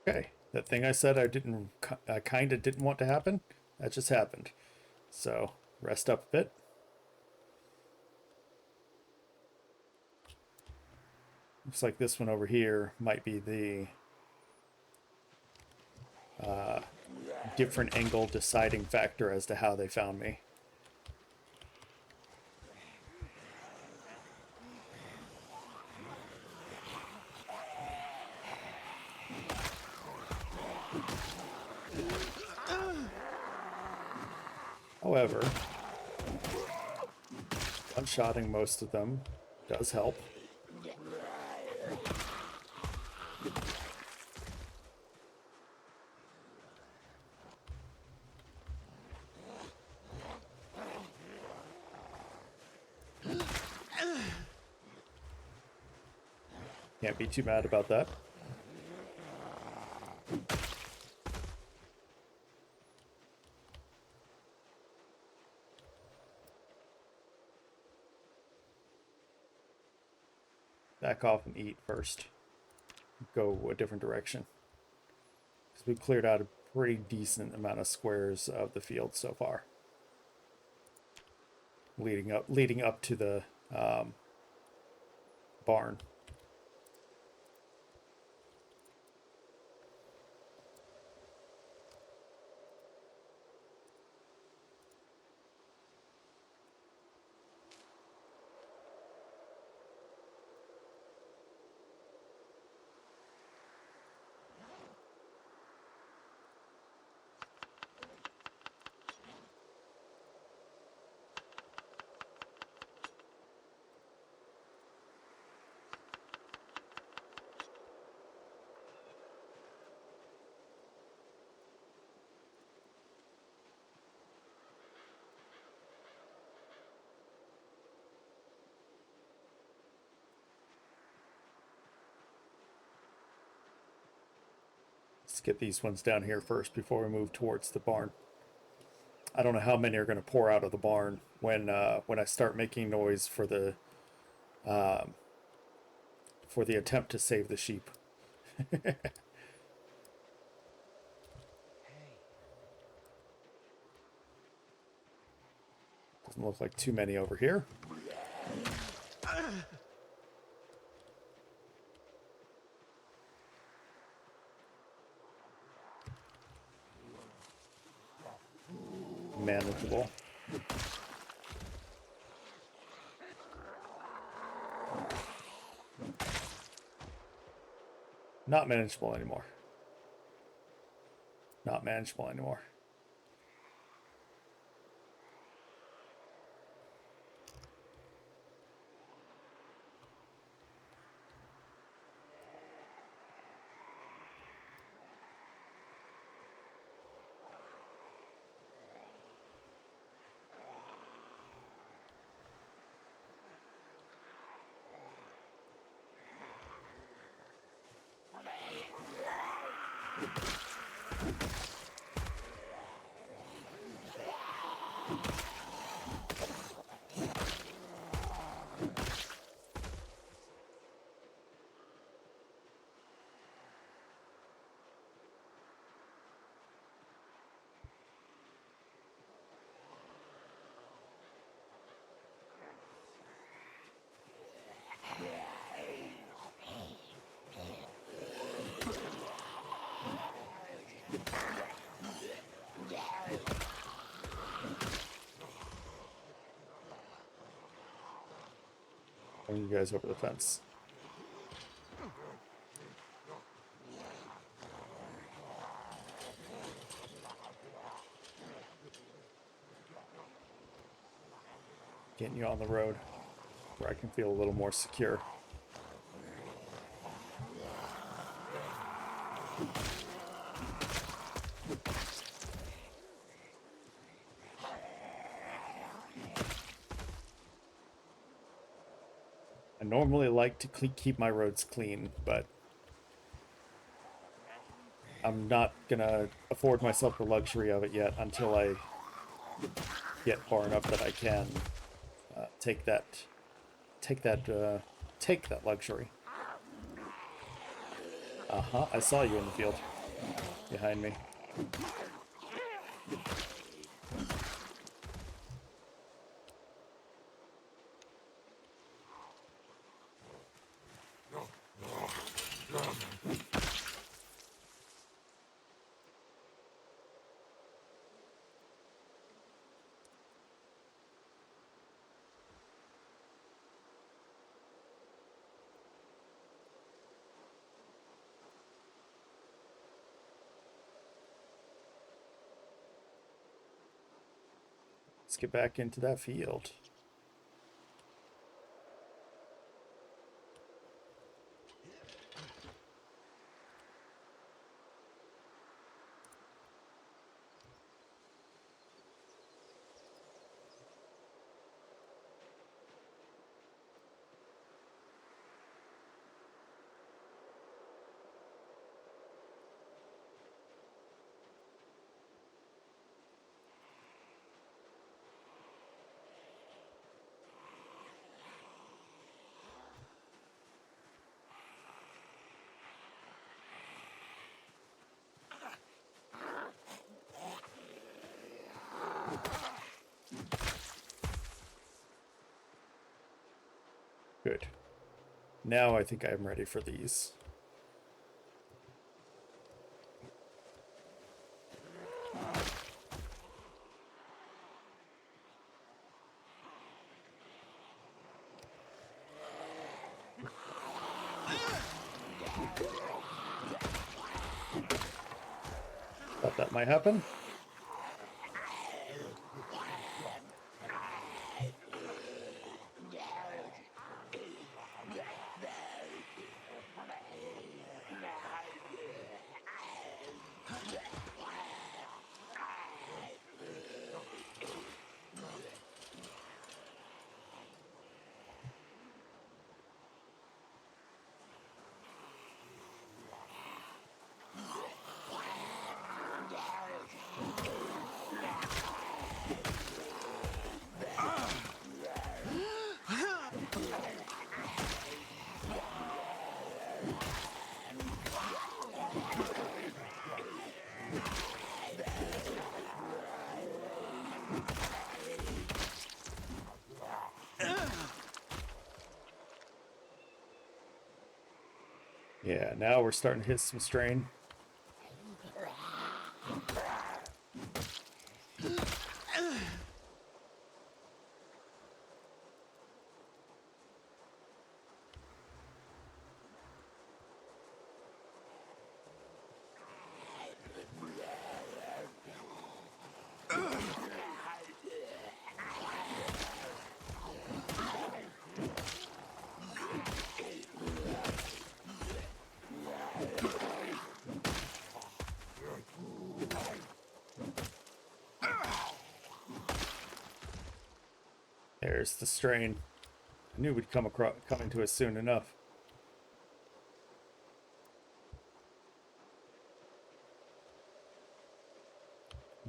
Okay, that thing I said I kind of didn't want to happen, that just happened. So, rest up a bit. Looks like this one over here might be the different angle deciding factor as to how they found me. However, one-shotting most of them does help. Can't be too mad about that. Back off and eat first. Go a different direction. Because we've cleared out a pretty decent amount of squares of the field so far. Leading up to the barn. Let's get these ones down here first before we move towards the barn. I don't know how many are going to pour out of the barn when I start making noise for the attempt to save the sheep. Doesn't look like too many over here. Manageable. Not manageable anymore. Not manageable anymore. Bring you guys over the fence. Getting you on the road where I can feel a little more secure. I normally like to keep my roads clean, but I'm not gonna afford myself the luxury of it yet until I get far enough that I can take that luxury. I saw you in the field behind me. Let's get back into that field. Good. Now I think I'm ready for these. Thought that might happen. Yeah, now we're starting to hit some strain. There's the strain. I knew we'd come into it soon enough.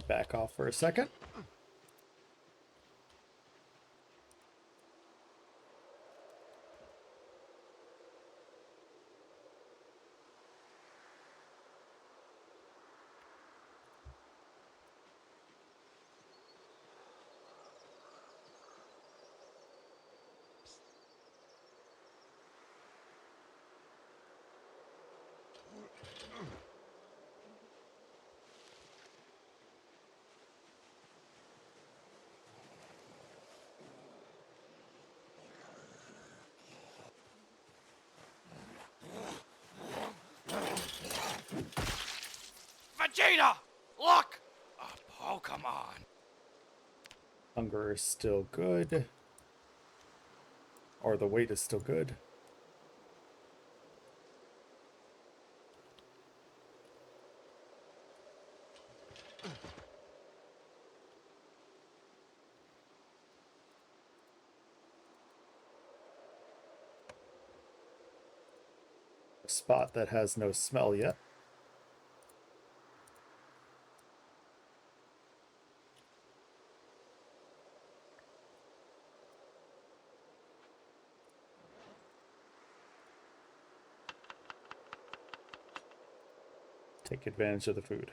Back off for a second. Vegeta! Look! A Pokemon! Hunger is still good. Or the weight is still good. A spot that has no smell yet. Take advantage of the food.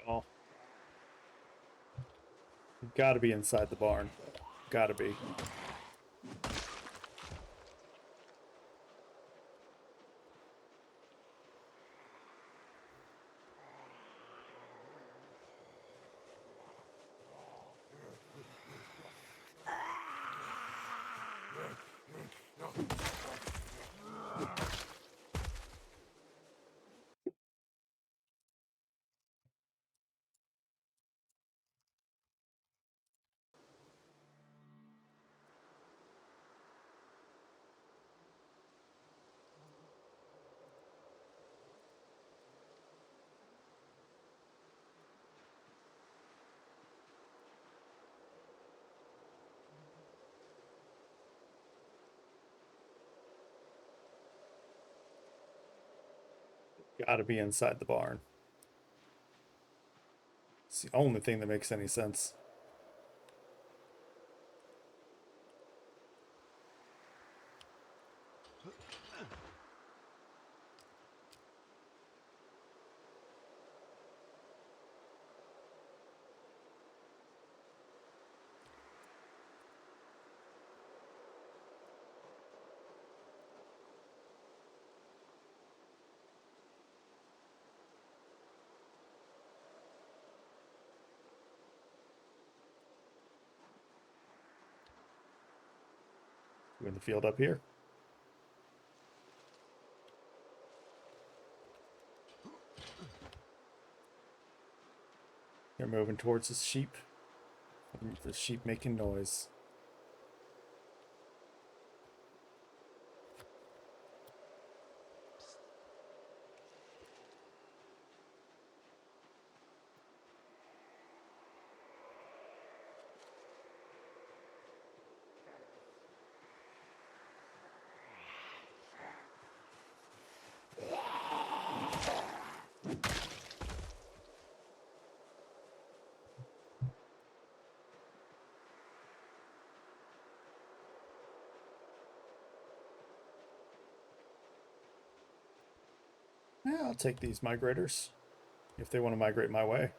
Y'all. Gotta be inside the barn. Gotta be. Gotta be inside the barn. It's the only thing that makes any sense. We're in the field up here. They're moving towards the sheep. The sheep making noise. Yeah, I'll take these migrators if they want to migrate my way.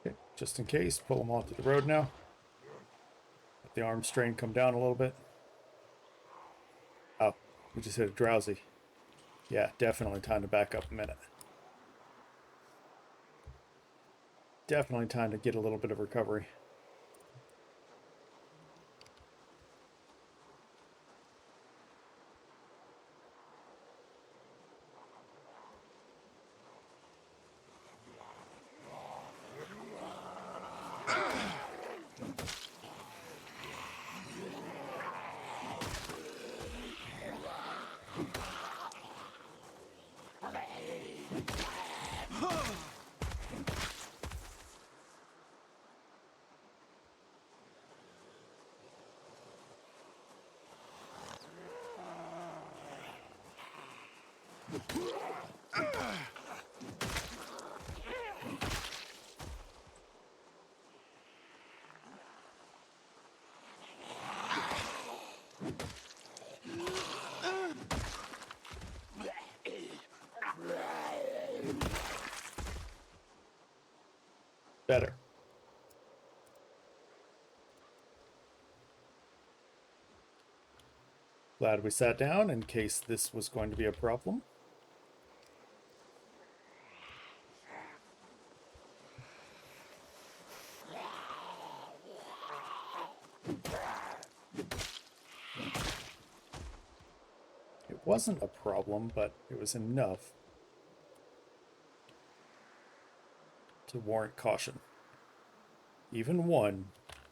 Okay, just in case, pull them onto the road now. Let the arm strain come down a little bit. Oh, we just hit a drowsy. Yeah, definitely time to back up a minute. Definitely time to get a little bit of recovery. Better. Glad we sat down in case this was going to be a problem. It wasn't a problem, but it was enough to warrant caution. Even one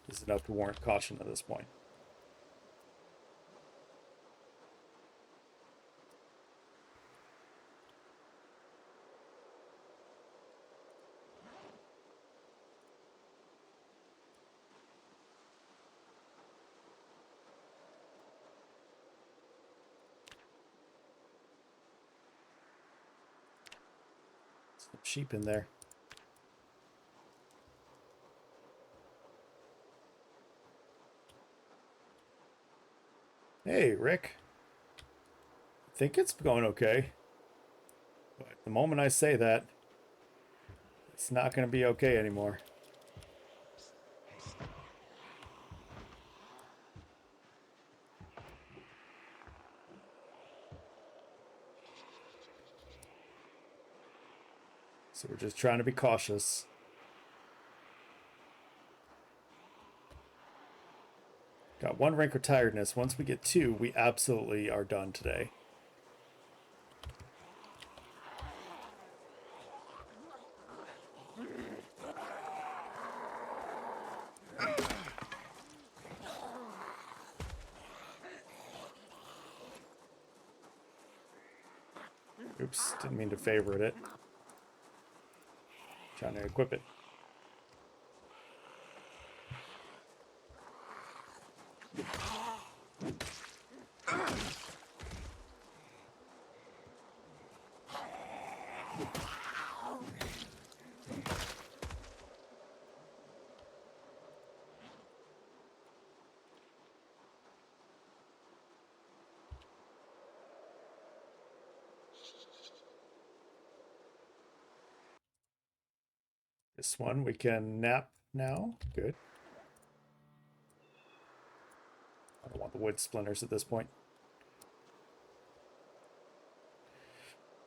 is enough to warrant caution at this point. Some sheep in there. Hey, Rick. I think it's going okay. But the moment I say that, it's not going to be okay anymore. So we're just trying to be cautious. Got one rank of tiredness. Once we get two, we absolutely are done today. Oops, didn't mean to favorite it. Trying to equip it. This one we can nap now. Good. I don't want the wood splinters at this point.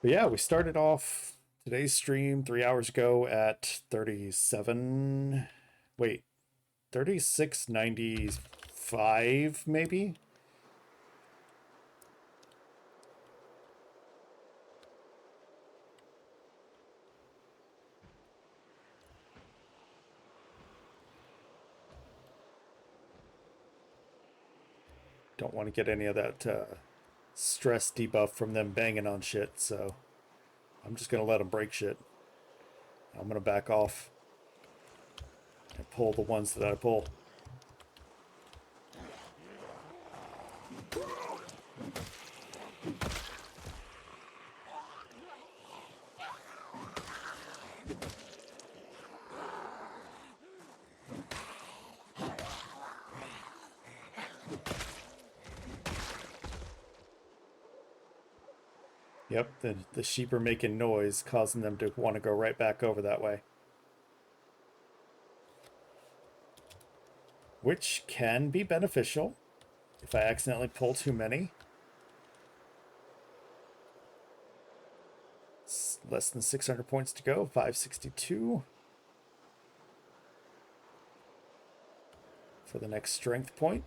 But yeah, we started off today's stream 3 hours ago at 3695 maybe? Don't want to get any of that stress debuff from them banging on shit, so I'm just going to let them break shit. I'm going to back off and pull the ones that I pull. Yep, the sheep are making noise, causing them to want to go right back over that way. Which can be beneficial if I accidentally pull too many. It's less than 600 points to go, 562. For the next strength point.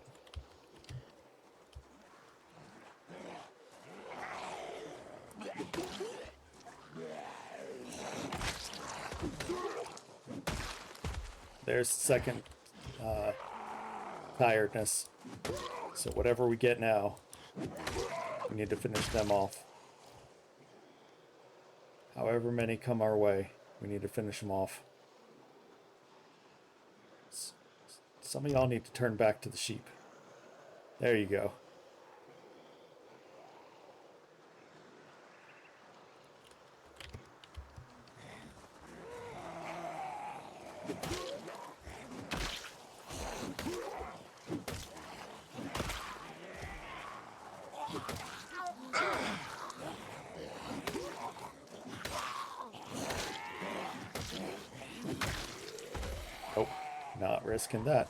There's second tiredness. So whatever we get now, we need to finish them off. However many come our way, we need to finish them off. Some of y'all need to turn back to the sheep. There you go. Nope, not risking that.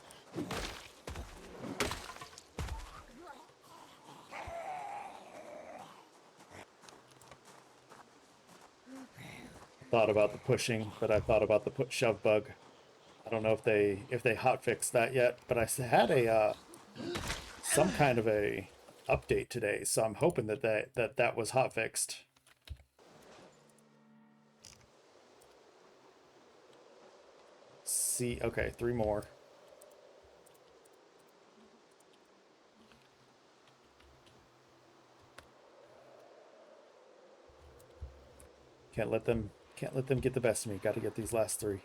Thought about the pushing, but I thought about the shove bug. I don't know if they hotfixed that yet, but I had a some kind of a update today, so I'm hoping that was hotfixed. See, okay, 3 more. Can't let them get the best of me. Got to get these last 3.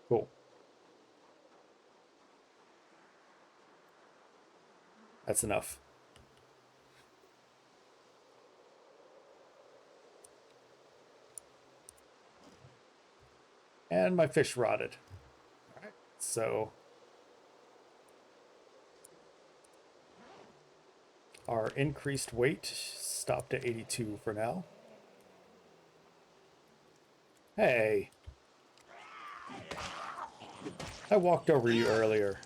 Cool. That's enough. And my fish rotted. All right, so our increased weight stopped at 82 for now. Hey, I walked over you earlier.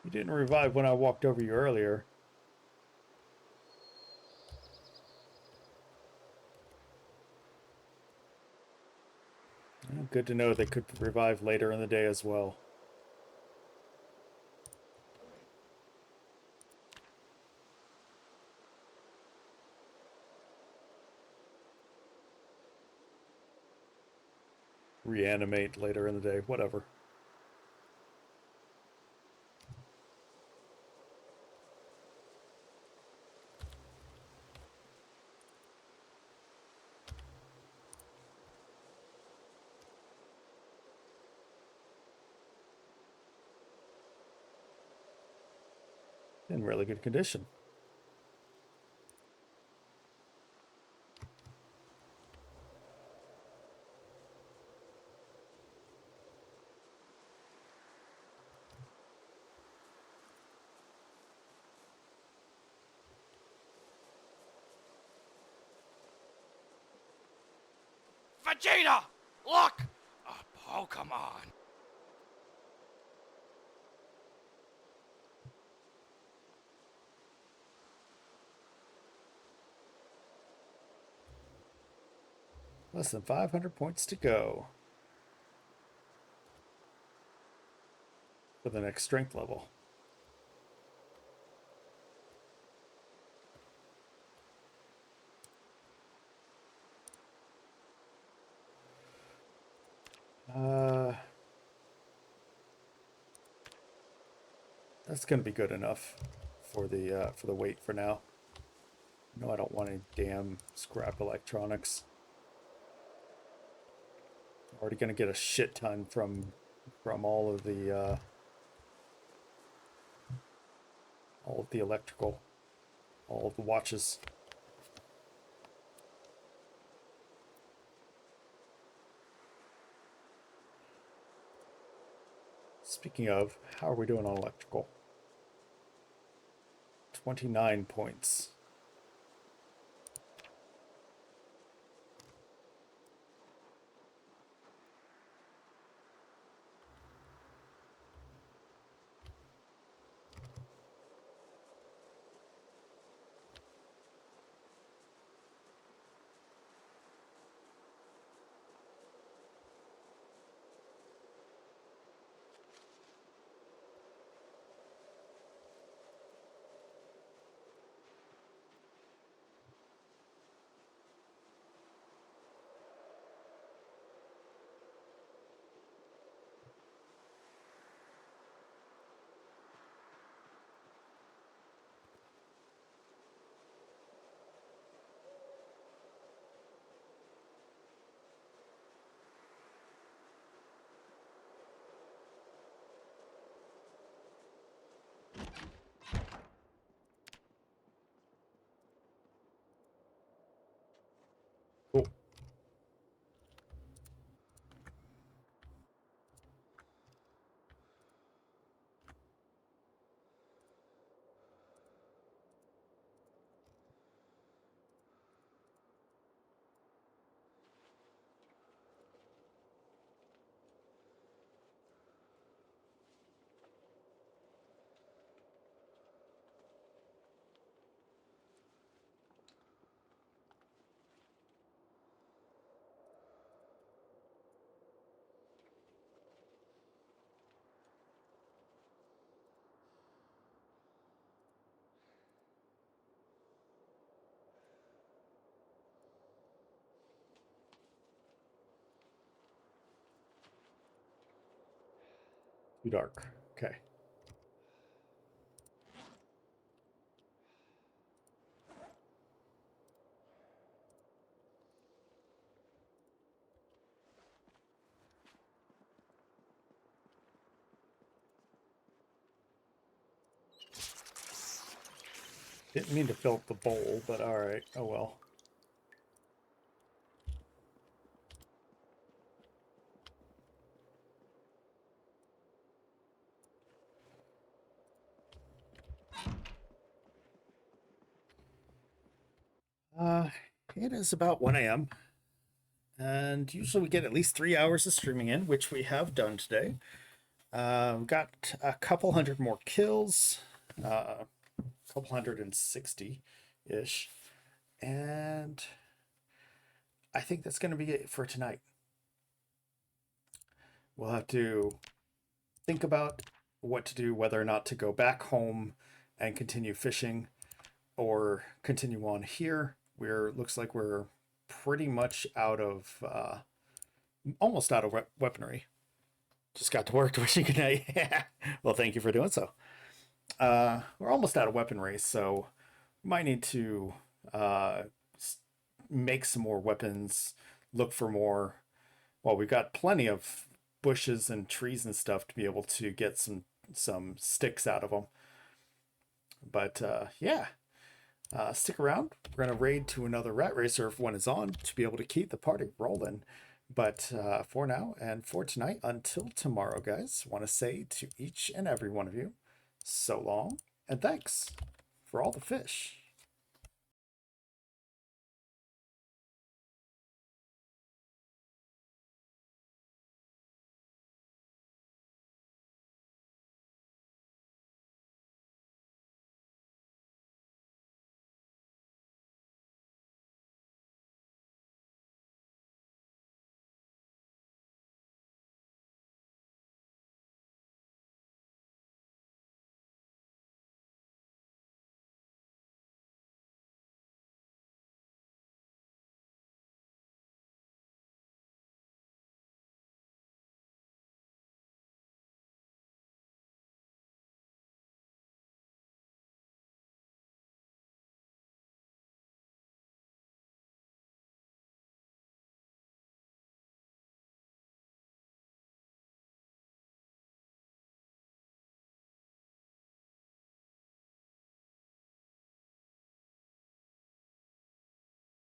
You didn't revive when I walked over you earlier. Good to know they could revive later in the day as well. Reanimate later in the day, whatever. In really good condition. Vegeta! Look! A Pokemon! Less than 500 points to go for the next strength level. That's going to be good enough for the weight for now. No, I don't want any damn scrap electronics. Already going to get a shit ton from all of the electrical, all of the watches. Speaking of, how are we doing on electrical? 29 points. Too dark. Okay. Didn't mean to fill up the bowl, but alright. Oh well. It is about 1 a.m. And usually we get at least 3 hours of streaming in, which we have done today. Got a couple hundred more kills, a couple 160-ish. And I think that's going to be it for tonight. We'll have to think about what to do, whether or not to go back home and continue fishing or continue on here. Looks like we're pretty much out of, almost out of weaponry. Just got to work wishing good night. Well, thank you for doing so. We're almost out of weaponry, so might need to make some more weapons, look for more. Well, we've got plenty of bushes and trees and stuff to be able to get some sticks out of them. But yeah, stick around. We're gonna raid to another rat racer if one is on to be able to keep the party rolling. But for now and for tonight, until tomorrow, guys, want to say to each and every one of you, so long and thanks for all the fish.